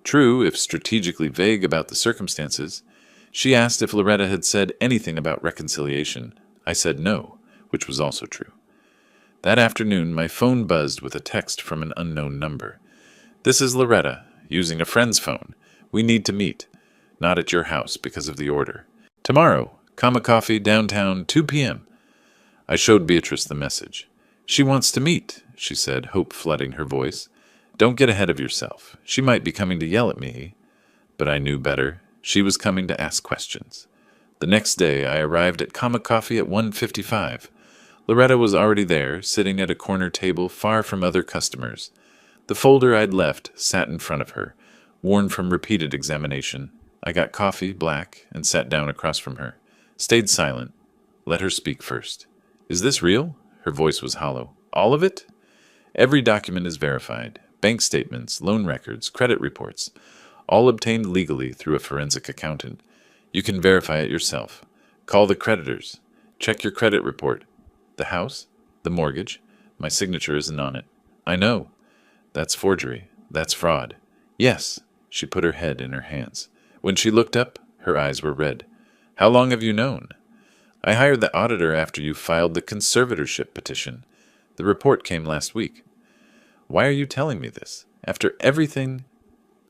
True, if strategically vague about the circumstances, She asked if Loretta had said anything about reconciliation. I said no, which was also true. That afternoon, my phone buzzed with a text from an unknown number. "This is Loretta, using a friend's phone. We need to meet. Not at your house because of the order. Tomorrow, Comma Coffee, downtown, 2 p.m. I showed Beatrice the message. "She wants to meet," she said, hope flooding her voice. "Don't get ahead of yourself. She might be coming to yell at me." But I knew better. She was coming to ask questions. The next day, I arrived at Comma Coffee at 1:55. Loretta was already there, sitting at a corner table far from other customers. The folder I'd left sat in front of her, worn from repeated examination. I got coffee, black, and sat down across from her. Stayed silent. Let her speak first. "Is this real?" Her voice was hollow. "All of it?" "Every document is verified. Bank statements, loan records, credit reports. All obtained legally through a forensic accountant. You can verify it yourself. Call the creditors. Check your credit report. The house? The mortgage? My signature isn't on it." "I know." "That's forgery. That's fraud." "Yes." She put her head in her hands. When she looked up, her eyes were red. "How long have you known?" "I hired the auditor after you filed the conservatorship petition. The report came last week." "Why are you telling me this? After everything—"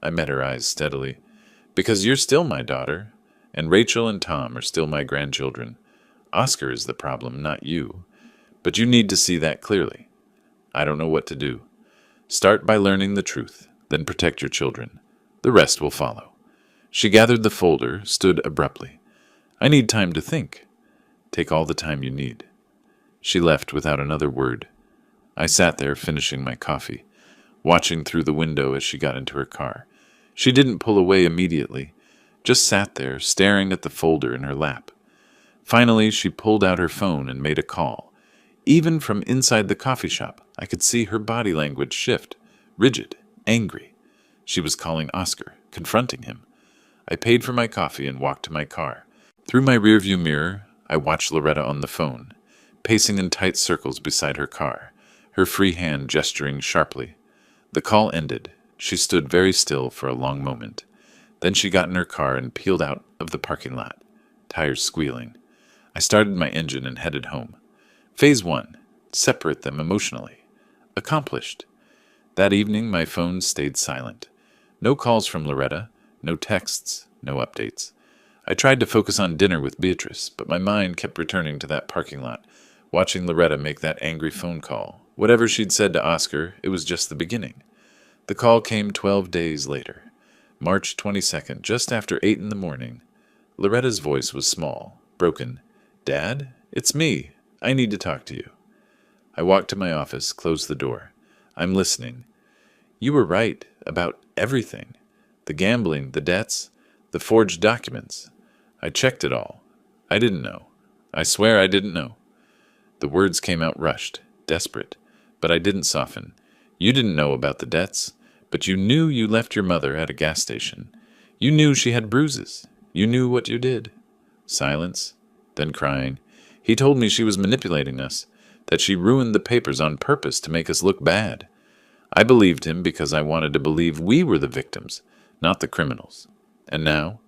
I met her eyes steadily. "Because you're still my daughter, and Rachel and Tom are still my grandchildren. Oscar is the problem, not you. But you need to see that clearly. I don't know what to do. Start by learning the truth, then protect your children. The rest will follow." She gathered the folder, stood abruptly. "I need time to think." "Take all the time you need." She left without another word. I sat there finishing my coffee, watching through the window as she got into her car. She didn't pull away immediately, just sat there staring at the folder in her lap. Finally, she pulled out her phone and made a call. Even from inside the coffee shop, I could see her body language shift, rigid, angry. She was calling Oscar, confronting him. I paid for my coffee and walked to my car. Through my rearview mirror, I watched Loretta on the phone, pacing in tight circles beside her car, her free hand gesturing sharply. The call ended. She stood very still for a long moment. Then she got in her car and peeled out of the parking lot, tires squealing. I started my engine and headed home. Phase 1. Separate them emotionally. Accomplished. That evening, my phone stayed silent. No calls from Loretta, no texts, no updates. I tried to focus on dinner with Beatrice, but my mind kept returning to that parking lot, watching Loretta make that angry phone call. Whatever she'd said to Oscar, it was just the beginning. The call came 12 days later, March 22nd, just after 8 in the morning. Loretta's voice was small, broken. "Dad, it's me. I need to talk to you." I walked to my office, closed the door. "I'm listening." "You were right about everything. The gambling, the debts, the forged documents. I checked it all. I didn't know. I swear I didn't know." The words came out rushed, desperate, but I didn't soften. "You didn't know about the debts, but you knew you left your mother at a gas station. You knew she had bruises. You knew what you did." Silence, then crying. "He told me she was manipulating us, that she ruined the papers on purpose to make us look bad. I believed him because I wanted to believe we were the victims, not the criminals. And now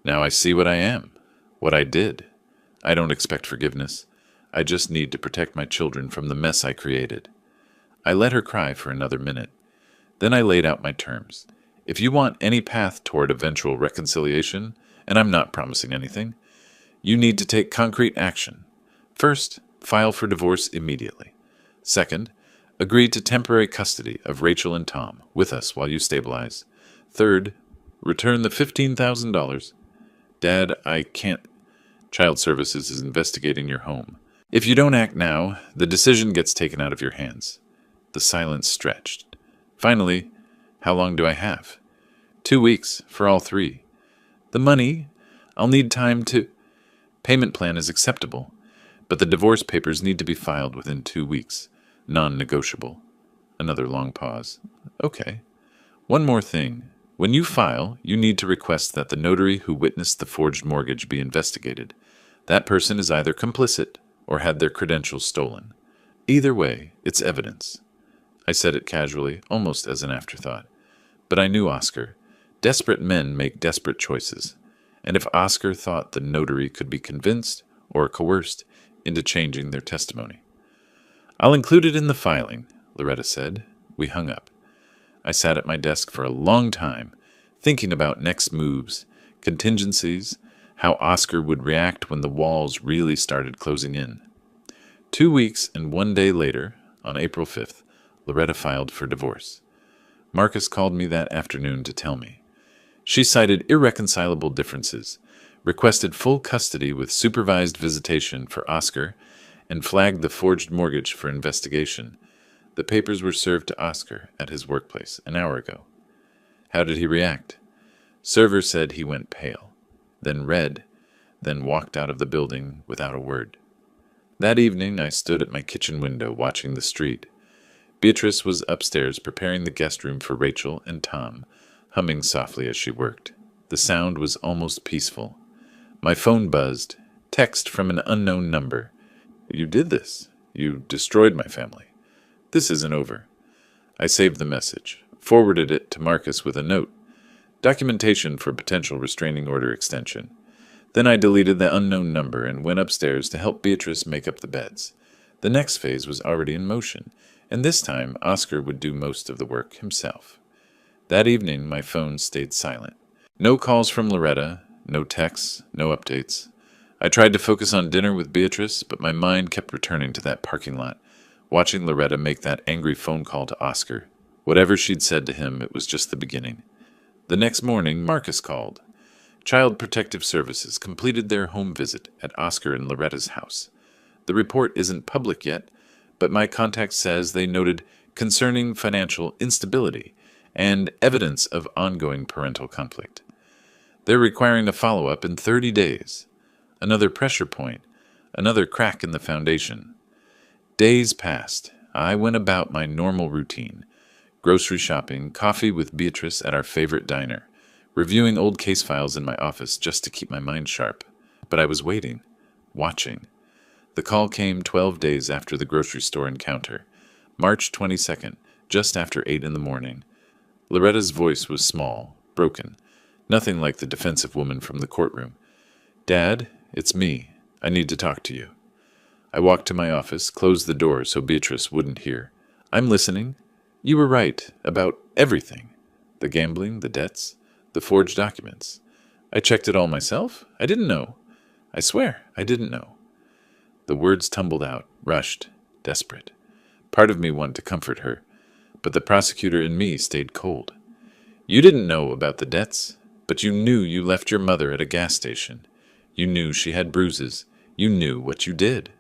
I see what I am, what I did. I don't expect forgiveness. I just need to protect my children from the mess I created." I let her cry for another minute. Then I laid out my terms. If you want any path toward eventual reconciliation, and I'm not promising anything, you need to take concrete action. First, file for divorce immediately. Second, agree to temporary custody of Rachel and Tom with us while you stabilize. Third, return the $15,000. Dad, I can't. Child Services is investigating your home. If you don't act now, the decision gets taken out of your hands. The silence stretched. Finally, how long do I have? 2 weeks for all 3. The money, I'll need time to... Payment plan is acceptable, but the divorce papers need to be filed within 2 weeks. Non-negotiable. Another long pause. Okay. One more thing. When you file, you need to request that the notary who witnessed the forged mortgage be investigated. That person is either complicit or had their credentials stolen. Either way, it's evidence. I said it casually, almost as an afterthought. But I knew Oscar. Desperate men make desperate choices. and if Oscar thought the notary could be convinced or coerced into changing their testimony. "I'll include it in the filing," Loretta said. We hung up. I sat at my desk for a long time, thinking about next moves, contingencies, how Oscar would react when the walls really started closing in. 2 weeks and 1 day later, on April 5th, Loretta filed for divorce. Marcus called me that afternoon to tell me. She cited irreconcilable differences, requested full custody with supervised visitation for Oscar, and flagged the forged mortgage for investigation. The papers were served to Oscar at his workplace an hour ago. How did he react? Server said he went pale, then red, then walked out of the building without a word. That evening I stood at my kitchen window watching the street. Beatrice was upstairs preparing the guest room for Rachel and Tom, humming softly as she worked. The sound was almost peaceful. My phone buzzed. Text from an unknown number. "You did this. You destroyed my family. This isn't over." I saved the message, forwarded it to Marcus with a note. Documentation for potential restraining order extension. Then I deleted the unknown number and went upstairs to help Beatrice make up the beds. The next phase was already in motion, and this time Oscar would do most of the work himself. That evening my phone stayed silent. No calls from Loretta, no texts, no updates. I tried to focus on dinner with Beatrice, but my mind kept returning to that parking lot, watching Loretta make that angry phone call to Oscar. Whatever she'd said to him, it was just the beginning. The next morning, Marcus called. Child Protective Services completed their home visit at Oscar and Loretta's house. The report isn't public yet, but my contact says they noted concerning financial instability and evidence of ongoing parental conflict. They're requiring a follow-up in 30 days. Another pressure point, another crack in the foundation. Days passed. I went about my normal routine. Grocery shopping, coffee with Beatrice at our favorite diner, reviewing old case files in my office just to keep my mind sharp. But I was waiting, watching. The call came 12 days after the grocery store encounter, March 22nd, just after 8 in the morning. Loretta's voice was small, broken, nothing like the defensive woman from the courtroom. "Dad, it's me. I need to talk to you." I walked to my office, closed the door so Beatrice wouldn't hear. "I'm listening. You were right about everything. The gambling, the debts, the forged documents. I checked it all myself. I didn't know. I swear, I didn't know." The words tumbled out, rushed, desperate. Part of me wanted to comfort her, but the prosecutor in me stayed cold. "You didn't know about the debts, but you knew you left your mother at a gas station. You knew she had bruises. You knew what you did."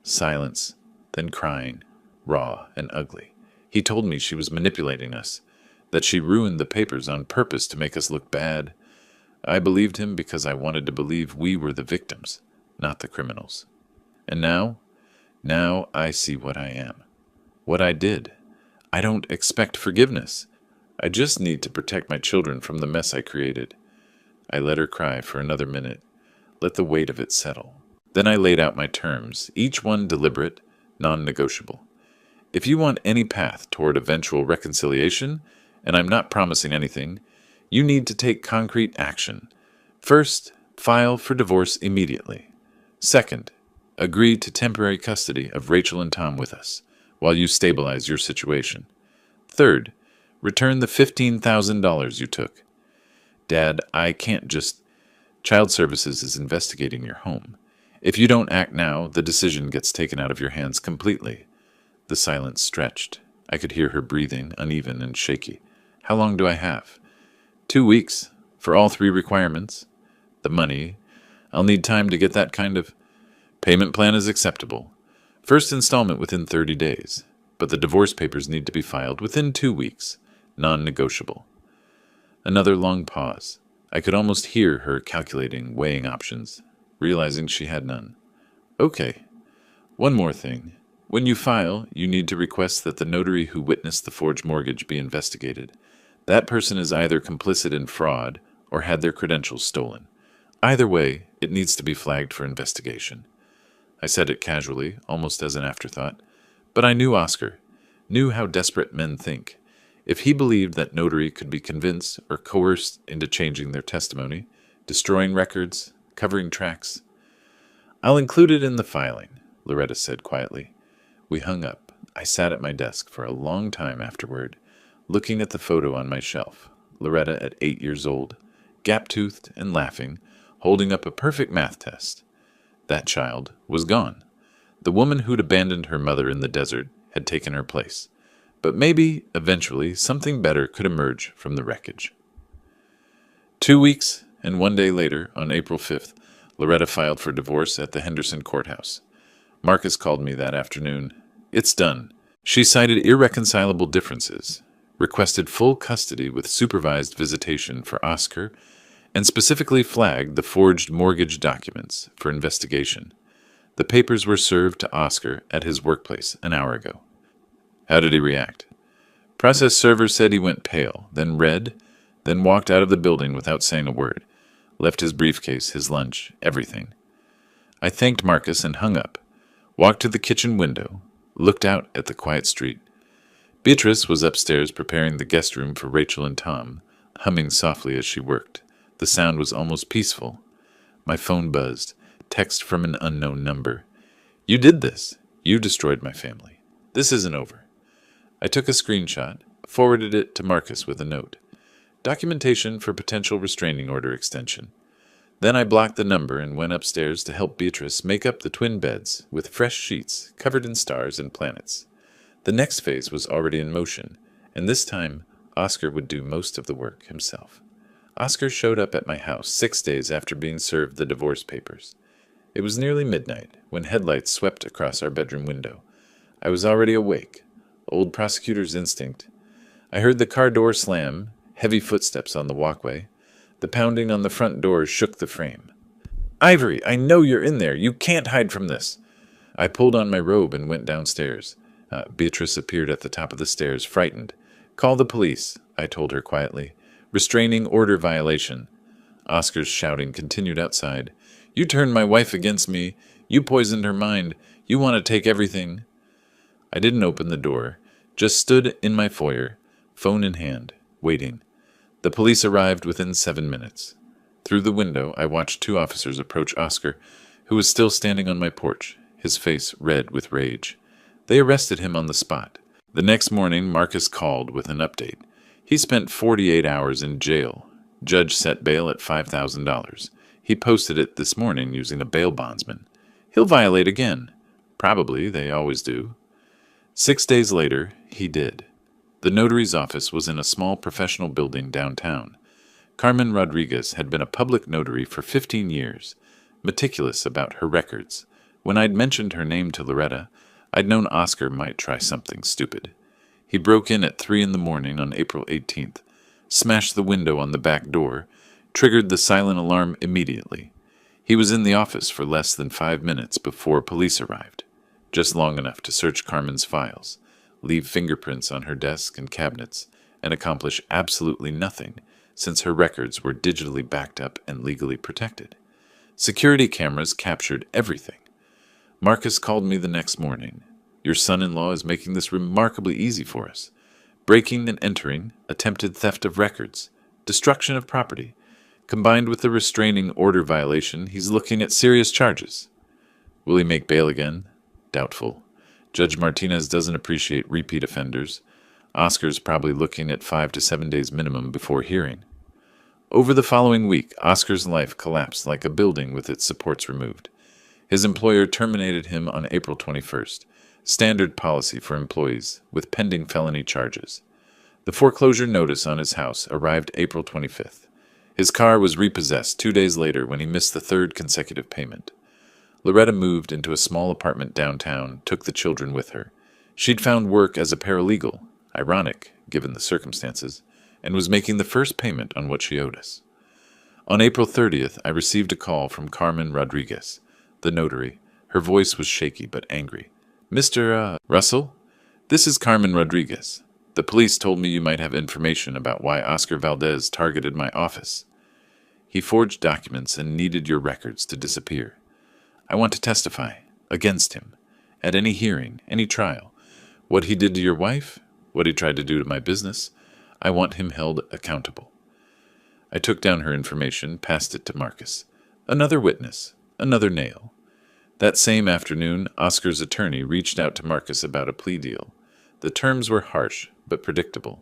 Silence, then crying, raw and ugly. He told me she was manipulating us, that she ruined the papers on purpose to make us look bad. I believed him because I wanted to believe we were the victims, not the criminals. And now I see what I am, what I did. I don't expect forgiveness. I just need to protect my children from the mess I created. I let her cry for another minute, let the weight of it settle. Then I laid out my terms, each one deliberate, non-negotiable. If you want any path toward eventual reconciliation, and I'm not promising anything, you need to take concrete action. First, file for divorce immediately. Second, agree to temporary custody of Rachel and Tom with us, while you stabilize your situation. Third, return the $15,000 you took. Dad, I can't just... Child Services is investigating your home. If you don't act now, the decision gets taken out of your hands completely. The silence stretched. I could hear her breathing, uneven and shaky. How long do I have? 2 weeks, for all 3 requirements. The money, I'll need time to get that kind of... Payment plan is acceptable. First installment within 30 days. But the divorce papers need to be filed within 2 weeks. Non-negotiable. Another long pause. I could almost hear her calculating, weighing options, realizing she had none. Okay. One more thing. When you file, you need to request that the notary who witnessed the forged mortgage be investigated. That person is either complicit in fraud or had their credentials stolen. Either way, it needs to be flagged for investigation. I said it casually, almost as an afterthought, but I knew Oscar, knew how desperate men think. If he believed that notary could be convinced or coerced into changing their testimony, destroying records, covering tracks. I'll include it in the filing, Loretta said quietly. We hung up. I sat at my desk for a long time afterward, looking at the photo on my shelf. Loretta at 8 years old, gap-toothed and laughing, holding up a perfect math test. That child was gone. The woman who'd abandoned her mother in the desert had taken her place. But maybe, eventually, something better could emerge from the wreckage. 2 weeks and 1 day later, on April 5th, Loretta filed for divorce at the Henderson courthouse. Marcus called me that afternoon. It's done. She cited irreconcilable differences, requested full custody with supervised visitation for Oscar, and specifically flagged the forged mortgage documents for investigation. The papers were served to Oscar at his workplace an hour ago. How did he react? Process server said he went pale, then red, then walked out of the building without saying a word. Left his briefcase, his lunch, everything. I thanked Marcus and hung up, walked to the kitchen window, looked out at the quiet street. Beatrice was upstairs preparing the guest room for Rachel and Tom, humming softly as she worked. The sound was almost peaceful. My phone buzzed. Text from an unknown number. You did this. You destroyed my family. This isn't over. I took a screenshot, forwarded it to Marcus with a note. Documentation for potential restraining order extension. Then I blocked the number and went upstairs to help Beatrice make up the twin beds with fresh sheets covered in stars and planets. The next phase was already in motion, and this time Oscar would do most of the work himself. Oscar showed up at my house 6 days after being served the divorce papers. It was nearly midnight when headlights swept across our bedroom window. I was already awake, old prosecutor's instinct. I heard the car door slam, heavy footsteps on the walkway. The pounding on the front door shook the frame. Ivory, I know you're in there. You can't hide from this. I pulled on my robe and went downstairs. Beatrice appeared at the top of the stairs, frightened. Call the police, I told her quietly. Restraining order violation. Oscar's shouting continued outside. You turned my wife against me. You poisoned her mind. You want to take everything. I didn't open the door, just stood in my foyer, phone in hand, waiting. The police arrived within 7 minutes. Through the window, I watched 2 officers approach Oscar, who was still standing on my porch, his face red with rage. They arrested him on the spot. The next morning, Marcus called with an update. He spent 48 hours in jail. Judge set bail at $5,000. He posted it this morning using a bail bondsman. He'll violate again. Probably, they always do. 6 days later, he did. The notary's office was in a small professional building downtown. Carmen Rodriguez had been a public notary for 15 years, meticulous about her records. When I'd mentioned her name to Loretta, I'd known Oscar might try something stupid. He broke in at 3 a.m. on April 18th, smashed the window on the back door, triggered the silent alarm immediately. He was in the office for less than 5 minutes before police arrived, just long enough to search Carmen's files, leave fingerprints on her desk and cabinets, and accomplish absolutely nothing since her records were digitally backed up and legally protected. Security cameras captured everything. Marcus called me the next morning. Your son-in-law is making this remarkably easy for us. Breaking and entering, attempted theft of records, destruction of property. Combined with the restraining order violation, he's looking at serious charges. Will he make bail again? Doubtful. Judge Martinez doesn't appreciate repeat offenders. Oscar's probably looking at 5 to 7 days minimum before hearing. Over the following week, Oscar's life collapsed like a building with its supports removed. His employer terminated him on April 21st, standard policy for employees with pending felony charges. The foreclosure notice on his house arrived April 25th. His car was repossessed 2 days later when he missed the 3rd consecutive payment. Loretta moved into a small apartment downtown, took the children with her. She'd found work as a paralegal, ironic given the circumstances, and was making the first payment on what she owed us. On April 30th, I received a call from Carmen Rodriguez, the notary. Her voice was shaky but angry. Mr. Russell? This is Carmen Rodriguez. The police told me you might have information about why Oscar Valdez targeted my office. He forged documents and needed your records to disappear. I want to testify against him at any hearing, any trial. What he did to your wife, what he tried to do to my business, I want him held accountable. I took down her information, passed it to Marcus. Another witness, another nail. That same afternoon, Oscar's attorney reached out to Marcus about a plea deal. The terms were harsh, but predictable.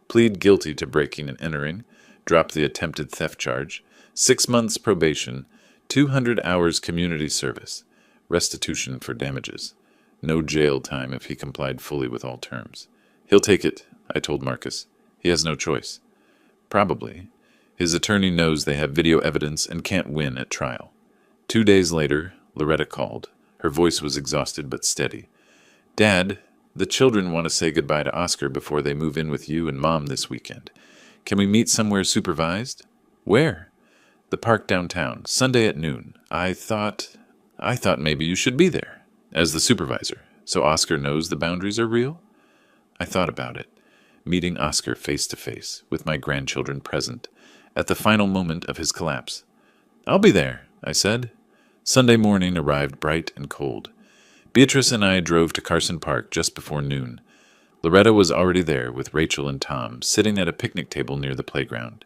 Plead guilty to breaking and entering, drop the attempted theft charge, 6 months probation, 200 hours community service, restitution for damages. No jail time if he complied fully with all terms. He'll take it, I told Marcus. He has no choice. Probably. His attorney knows they have video evidence and can't win at trial. 2 days later, Loretta called. Her voice was exhausted but steady. Dad, the children want to say goodbye to Oscar before they move in with you and Mom this weekend. Can we meet somewhere supervised? Where? The park downtown, Sunday at noon. I thought maybe you should be there, as the supervisor, so Oscar knows the boundaries are real? I thought about it, meeting Oscar face to face, with my grandchildren present, at the final moment of his collapse. I'll be there, I said. Sunday morning arrived bright and cold. Beatrice and I drove to Carson Park just before noon. Loretta was already there with Rachel and Tom, sitting at a picnic table near the playground.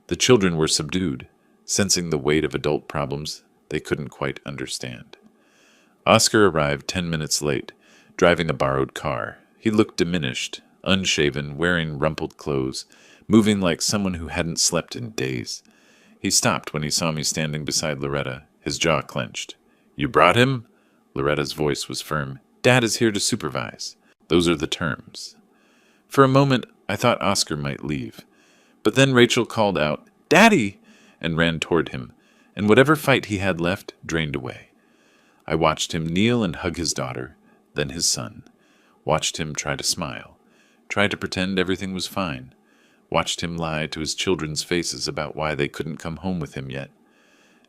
The children were subdued, sensing the weight of adult problems they couldn't quite understand. Oscar arrived 10 minutes late, driving a borrowed car. He looked diminished, unshaven, wearing rumpled clothes, moving like someone who hadn't slept in days. He stopped when he saw me standing beside Loretta, his jaw clenched. You brought him? Loretta's voice was firm. Dad is here to supervise. Those are the terms. For a moment, I thought Oscar might leave. But then Rachel called out, Daddy! And ran toward him, and whatever fight he had left drained away. I watched him kneel and hug his daughter, then his son. Watched him try to smile, try to pretend everything was fine. Watched him lie to his children's faces about why they couldn't come home with him yet.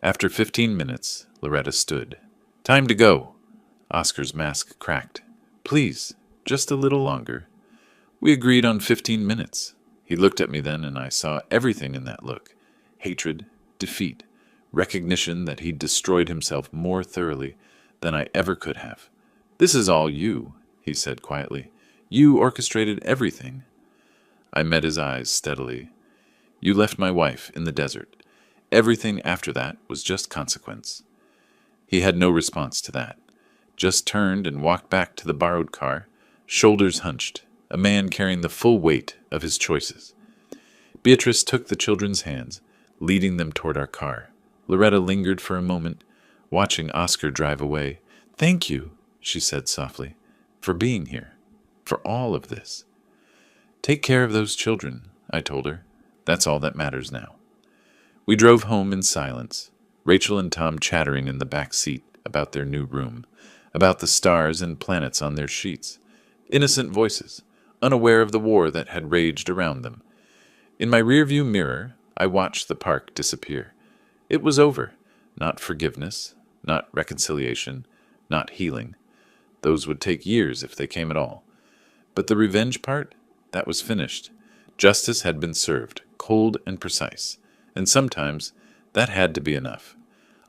After 15 minutes, Loretta stood. Time to go. Oscar's mask cracked. Please, just a little longer. We agreed on 15 minutes. He looked at me then, and I saw everything in that look. Hatred, defeat, recognition that he'd destroyed himself more thoroughly than I ever could have. This is all you, he said quietly. You orchestrated everything. I met his eyes steadily. You left my wife in the desert. Everything after that was just consequence. He had no response to that. Just turned and walked back to the borrowed car, shoulders hunched, a man carrying the full weight of his choices. Beatrice took the children's hands, leading them toward our car. Loretta lingered for a moment, watching Oscar drive away. Thank you, she said softly, for being here, for all of this. Take care of those children, I told her. That's all that matters now. We drove home in silence, Rachel and Tom chattering in the back seat about their new room, about the stars and planets on their sheets. Innocent voices, unaware of the war that had raged around them. In my rearview mirror, I watched the park disappear. It was over. Not forgiveness, not reconciliation, not healing. Those would take years if they came at all. But the revenge part, that was finished. Justice had been served, cold and precise. And sometimes that had to be enough.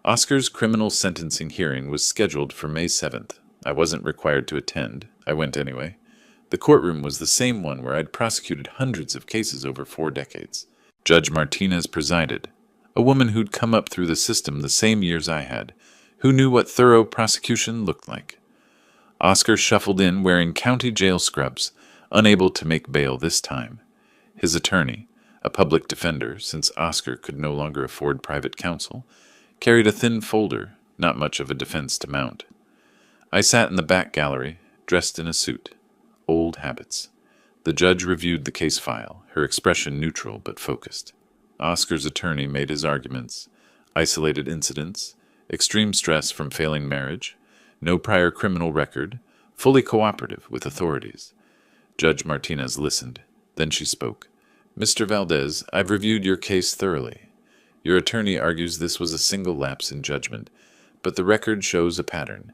Oscar's criminal sentencing hearing was scheduled for May 7th. I wasn't required to attend. I went anyway. The courtroom was the same one where I'd prosecuted hundreds of cases over 4 decades. Judge Martinez presided, a woman who'd come up through the system the same years I had, who knew what thorough prosecution looked like. Oscar shuffled in wearing county jail scrubs, unable to make bail this time. His attorney, a public defender, since Oscar could no longer afford private counsel, carried a thin folder, not much of a defense to mount. I sat in the back gallery, dressed in a suit. Old habits. The judge reviewed the case file, her expression neutral but focused. Oscar's attorney made his arguments. Isolated incidents, extreme stress from failing marriage, no prior criminal record, fully cooperative with authorities. Judge Martinez listened. Then she spoke. Mr. Valdez, I've reviewed your case thoroughly. Your attorney argues this was a single lapse in judgment, but the record shows a pattern.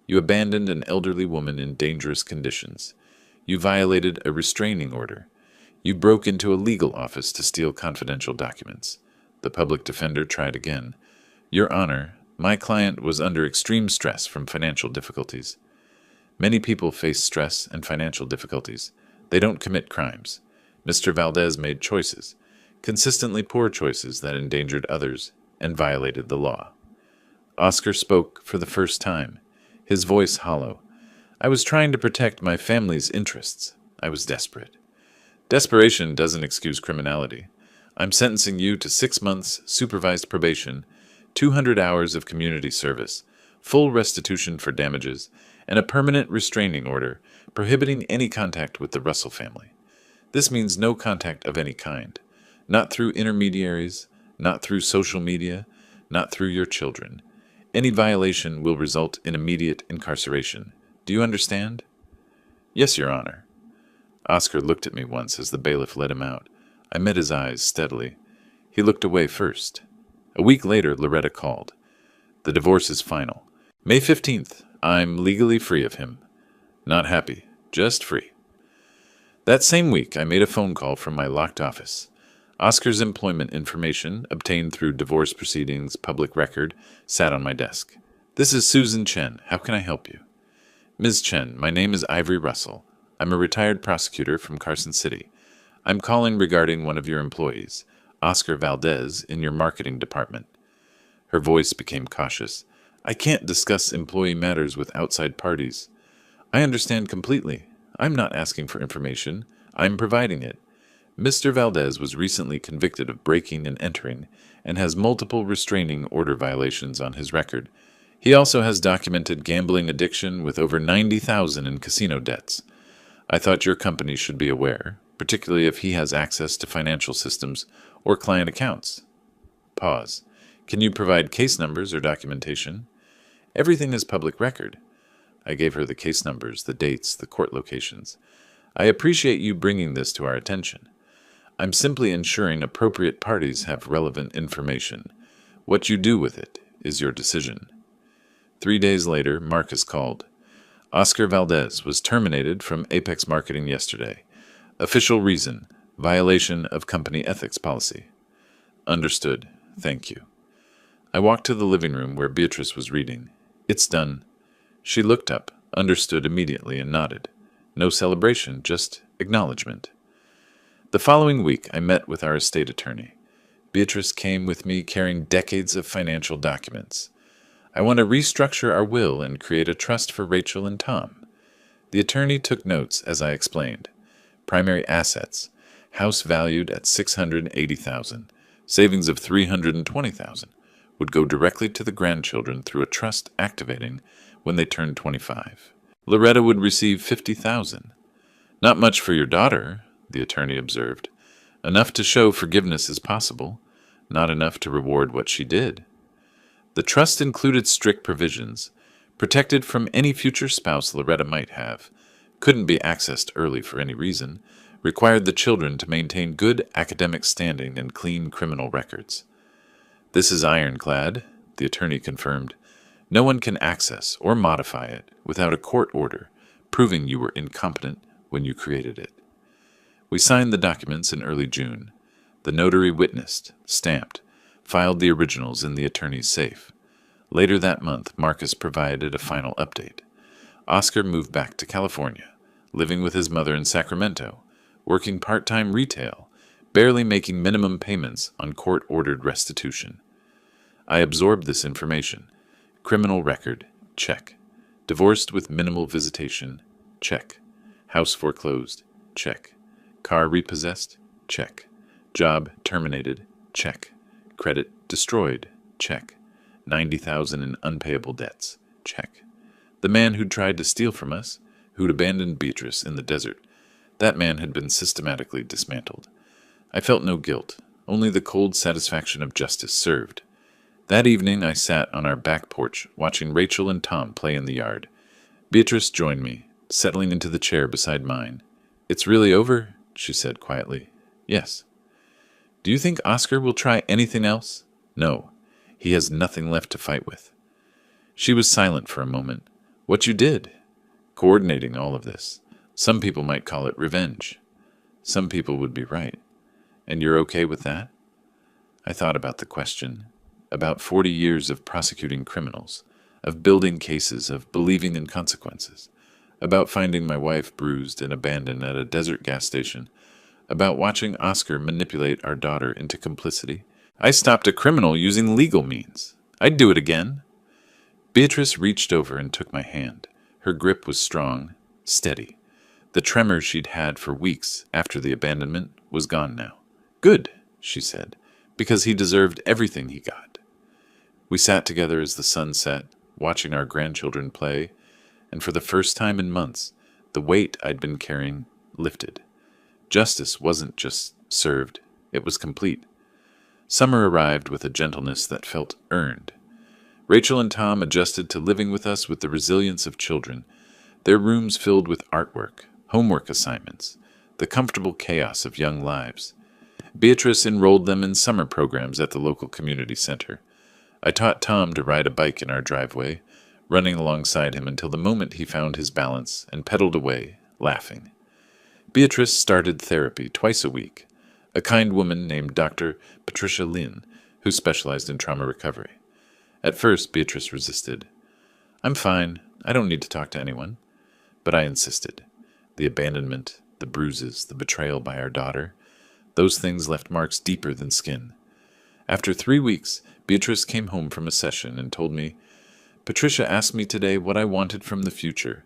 You abandoned an elderly woman in dangerous conditions. You violated a restraining order. You broke into a legal office to steal confidential documents. The public defender tried again. Your Honor, my client was under extreme stress from financial difficulties. Many people face stress and financial difficulties. They don't commit crimes. Mr. Valdez made choices. consistently poor choices that endangered others and violated the law. Oscar spoke for the first time, his voice hollow. I was trying to protect my family's interests. I was desperate. Desperation doesn't excuse criminality. I'm sentencing you to 6 months supervised probation, 200 hours of community service, full restitution for damages, and a permanent restraining order prohibiting any contact with the Russell family. This means no contact of any kind. Not through intermediaries, not through social media, not through your children. Any violation will result in immediate incarceration. Do you understand? Yes, Your Honor. Oscar looked at me once as the bailiff let him out. I met his eyes steadily. He looked away first. A week later, Loretta called. The divorce is final. May 15th, I'm legally free of him. Not happy, just free. That same week, I made a phone call from my locked office. Oscar's employment information, obtained through divorce proceedings, public record, sat on my desk. This is Susan Chen. How can I help you? Ms. Chen, my name is Ivory Russell. I'm a retired prosecutor from Carson City. I'm calling regarding one of your employees, Oscar Valdez, in your marketing department. Her voice became cautious. I can't discuss employee matters with outside parties. I understand completely. I'm not asking for information. I'm providing it. Mr. Valdez was recently convicted of breaking and entering and has multiple restraining order violations on his record. He also has documented gambling addiction with over $90,000 in casino debts. I thought your company should be aware, particularly if he has access to financial systems or client accounts. Pause. Can you provide case numbers or documentation? Everything is public record. I gave her the case numbers, the dates, the court locations. I appreciate you bringing this to our attention. I'm simply ensuring appropriate parties have relevant information. What you do with it is your decision. 3 days later, Marcus called. Oscar Valdez was terminated from Apex Marketing yesterday. Official reason, violation of company ethics policy. Understood. Thank you. I walked to the living room where Beatrice was reading. It's done. She looked up, understood immediately, and nodded. No celebration, just acknowledgement. The following week, I met with our estate attorney. Beatrice came with me carrying decades of financial documents. I want to restructure our will and create a trust for Rachel and Tom. The attorney took notes as I explained. Primary assets, house valued at $680,000, savings of $320,000, would go directly to the grandchildren through a trust activating when they turned 25. Loretta would receive $50,000. Not much for your daughter, the attorney observed. Enough to show forgiveness is possible, not enough to reward what she did. The trust included strict provisions, protected from any future spouse Loretta might have, couldn't be accessed early for any reason, required the children to maintain good academic standing and clean criminal records. This is ironclad, the attorney confirmed. No one can access or modify it without a court order proving you were incompetent when you created it. We signed the documents in early June. The notary witnessed, stamped, filed the originals in the attorney's safe. Later that month, Marcus provided a final update. Oscar moved back to California, living with his mother in Sacramento, working part-time retail, barely making minimum payments on court-ordered restitution. I absorbed this information. Criminal record, check. Divorced with minimal visitation, check. House foreclosed, check. Car repossessed, check. Job terminated, check. Credit destroyed, check. $90,000 in unpayable debts, check. The man who'd tried to steal from us, who'd abandoned Beatrice in the desert, that man had been systematically dismantled. I felt no guilt, only the cold satisfaction of justice served. That evening I sat on our back porch watching Rachel and Tom play in the yard. Beatrice joined me, settling into the chair beside mine. It's really over, she said quietly. Yes. Do you think Oscar will try anything else? No. He has nothing left to fight with. She was silent for a moment. What you did? Coordinating all of this. Some people might call it revenge. Some people would be right. And you're okay with that? I thought about the question. About 40 years of prosecuting criminals, of building cases, of believing in consequences, about finding my wife bruised and abandoned at a desert gas station, about watching Oscar manipulate our daughter into complicity. I stopped a criminal using legal means. I'd do it again. Beatrice reached over and took my hand. Her grip was strong, steady. The tremor she'd had for weeks after the abandonment was gone now. Good, she said, because he deserved everything he got. We sat together as the sun set, watching our grandchildren play, and for the first time in months, the weight I'd been carrying lifted. Justice wasn't just served, it was complete. Summer arrived with a gentleness that felt earned. Rachel and Tom adjusted to living with us with the resilience of children, their rooms filled with artwork, homework assignments, the comfortable chaos of young lives. Beatrice enrolled them in summer programs at the local community center. I taught Tom to ride a bike in our driveway, running alongside him until the moment he found his balance and pedaled away, laughing. Beatrice started therapy twice a week, a kind woman named Dr. Patricia Lynn, who specialized in trauma recovery. At first, Beatrice resisted. I'm fine. I don't need to talk to anyone. But I insisted. The abandonment, the bruises, the betrayal by our daughter, those things left marks deeper than skin. After 3 weeks, Beatrice came home from a session and told me, Patricia asked me today what I wanted from the future.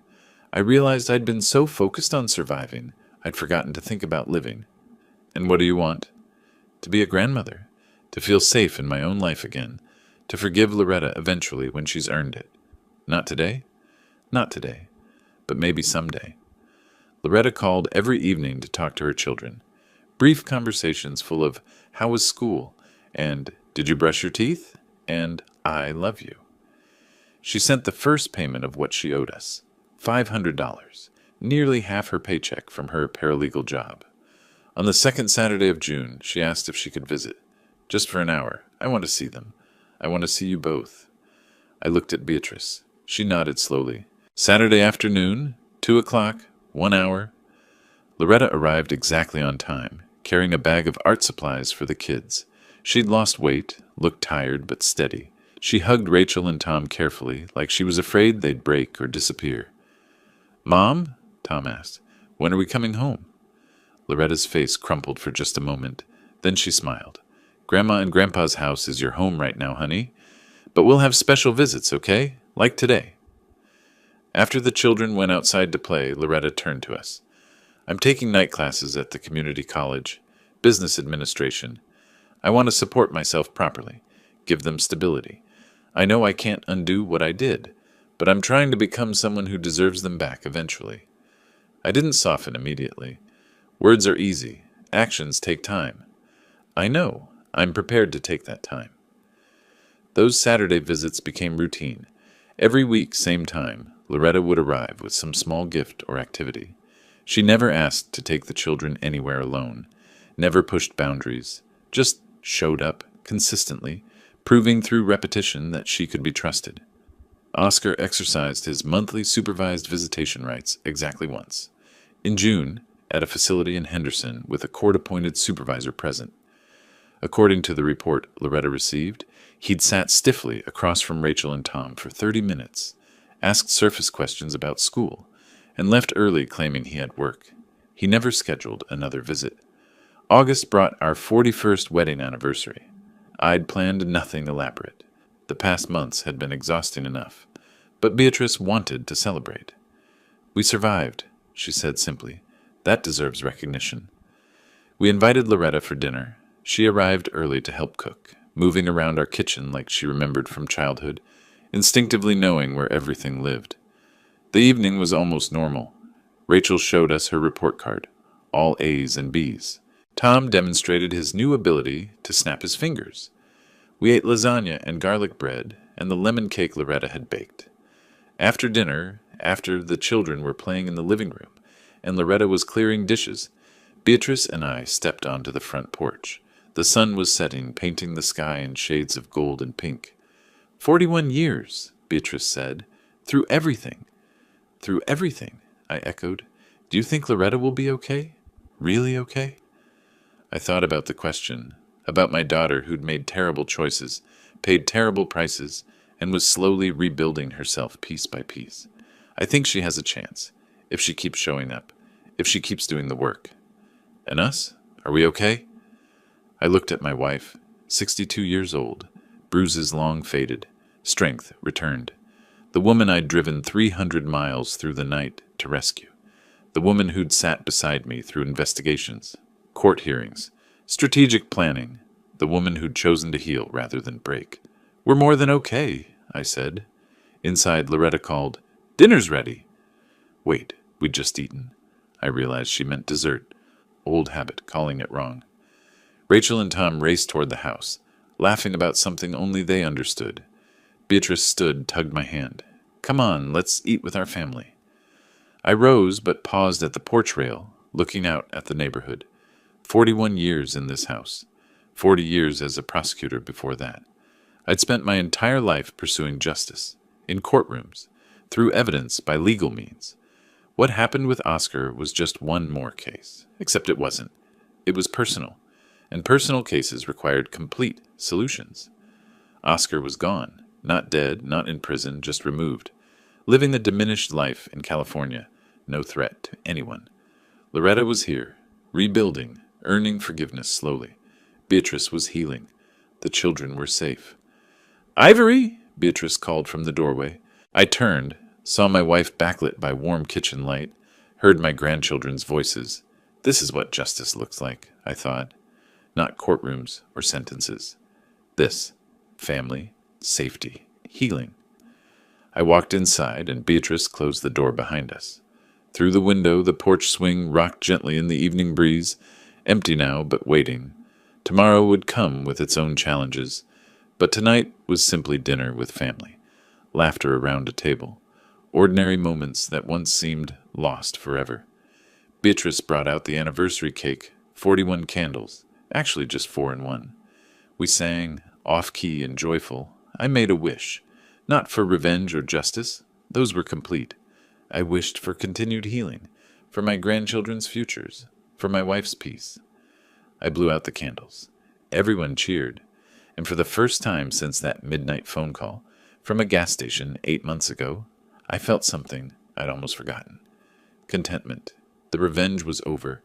I realized I'd been so focused on surviving, I'd forgotten to think about living. And what do you want? To be a grandmother, to feel safe in my own life again, to forgive Loretta eventually when she's earned it. Not today? Not today, but maybe someday. Loretta called every evening to talk to her children. Brief conversations full of, how was school? And, did you brush your teeth? And, I love you. She sent the first payment of what she owed us, $500, nearly half her paycheck from her paralegal job. On the second Saturday of June, she asked if she could visit. Just for an hour. I want to see them. I want to see you both. I looked at Beatrice. She nodded slowly. Saturday afternoon, 2 o'clock, 1 hour. Loretta arrived exactly on time, carrying a bag of art supplies for the kids. She'd lost weight, looked tired but steady. She hugged Rachel and Tom carefully, like she was afraid they'd break or disappear. Mom? Tom asked. When are we coming home? Loretta's face crumpled for just a moment. Then she smiled. Grandma and Grandpa's house is your home right now, honey. But we'll have special visits, okay? Like today. After the children went outside to play, Loretta turned to us. I'm taking night classes at the community college, business administration. I want to support myself properly, give them stability. I know I can't undo what I did, but I'm trying to become someone who deserves them back eventually. I didn't soften immediately. Words are easy. Actions take time. I know. I'm prepared to take that time. Those Saturday visits became routine. Every week, same time, Loretta would arrive with some small gift or activity. She never asked to take the children anywhere alone, never pushed boundaries, just showed up consistently, proving through repetition that she could be trusted. Oscar exercised his monthly supervised visitation rights exactly once. In June, at a facility in Henderson with a court-appointed supervisor present. According to the report Loretta received, he'd sat stiffly across from Rachel and Tom for 30 minutes, asked surface questions about school, and left early claiming he had work. He never scheduled another visit. August brought our 41st wedding anniversary. I'd planned nothing elaborate. The past months had been exhausting enough, but Beatrice wanted to celebrate. We survived, she said simply. That deserves recognition. We invited Loretta for dinner. She arrived early to help cook, moving around our kitchen like she remembered from childhood, instinctively knowing where everything lived. The evening was almost normal. Rachel showed us her report card, all A's and B's. Tom demonstrated his new ability to snap his fingers. We ate lasagna and garlic bread and the lemon cake Loretta had baked. After dinner, after the children were playing in the living room, and Loretta was clearing dishes, Beatrice and I stepped onto the front porch. The sun was setting, painting the sky in shades of gold and pink. 41 years, Beatrice said. Through everything. Through everything, I echoed. Do you think Loretta will be okay? Really okay? I thought about the question, about my daughter who'd made terrible choices, paid terrible prices, and was slowly rebuilding herself piece by piece. I think she has a chance, if she keeps showing up, if she keeps doing the work. And us? Are we okay? I looked at my wife, 62 years old, bruises long faded, strength returned. The woman I'd driven 300 miles through the night to rescue. The woman who'd sat beside me through investigations, court hearings, strategic planning. The woman who'd chosen to heal rather than break. We're more than okay, I said. Inside, Loretta called, "Dinner's ready." Wait, we'd just eaten. I realized she meant dessert. Old habit, calling it wrong. Rachel and Tom raced toward the house, laughing about something only they understood. Beatrice stood, tugged my hand. "Come on, let's eat with our family." I rose, but paused at the porch rail, looking out at the neighborhood. 41 years in this house. 40 years as a prosecutor before that. I'd spent my entire life pursuing justice, in courtrooms, through evidence by legal means. What happened with Oscar was just one more case, except it wasn't. It was personal, and personal cases required complete solutions. Oscar was gone, not dead, not in prison, just removed, living a diminished life in California, no threat to anyone. Loretta was here, rebuilding, earning forgiveness slowly. Beatrice was healing. The children were safe. "Ivory!" Beatrice called from the doorway. I turned, saw my wife backlit by warm kitchen light, heard my grandchildren's voices. This is what justice looks like, I thought. Not courtrooms or sentences. This, family, safety, healing. I walked inside, and Beatrice closed the door behind us. Through the window, the porch swing rocked gently in the evening breeze, empty now, but waiting. Tomorrow would come with its own challenges, but tonight was simply dinner with family, laughter around a table, ordinary moments that once seemed lost forever. Beatrice brought out the anniversary cake, 41 candles, actually just 4 in one. We sang, off-key and joyful. I made a wish, not for revenge or justice. Those were complete. I wished for continued healing, for my grandchildren's futures, for my wife's peace. I blew out the candles. Everyone cheered, and for the first time since that midnight phone call from a gas station 8 months ago, I felt something I'd almost forgotten. Contentment. The revenge was over.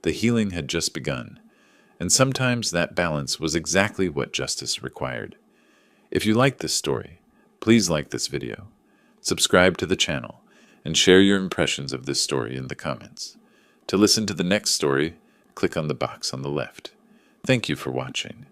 The healing had just begun, and sometimes that balance was exactly what justice required. If you like this story, please like this video, subscribe to the channel, and share your impressions of this story in the comments. To listen to the next story, click on the box on the left. Thank you for watching.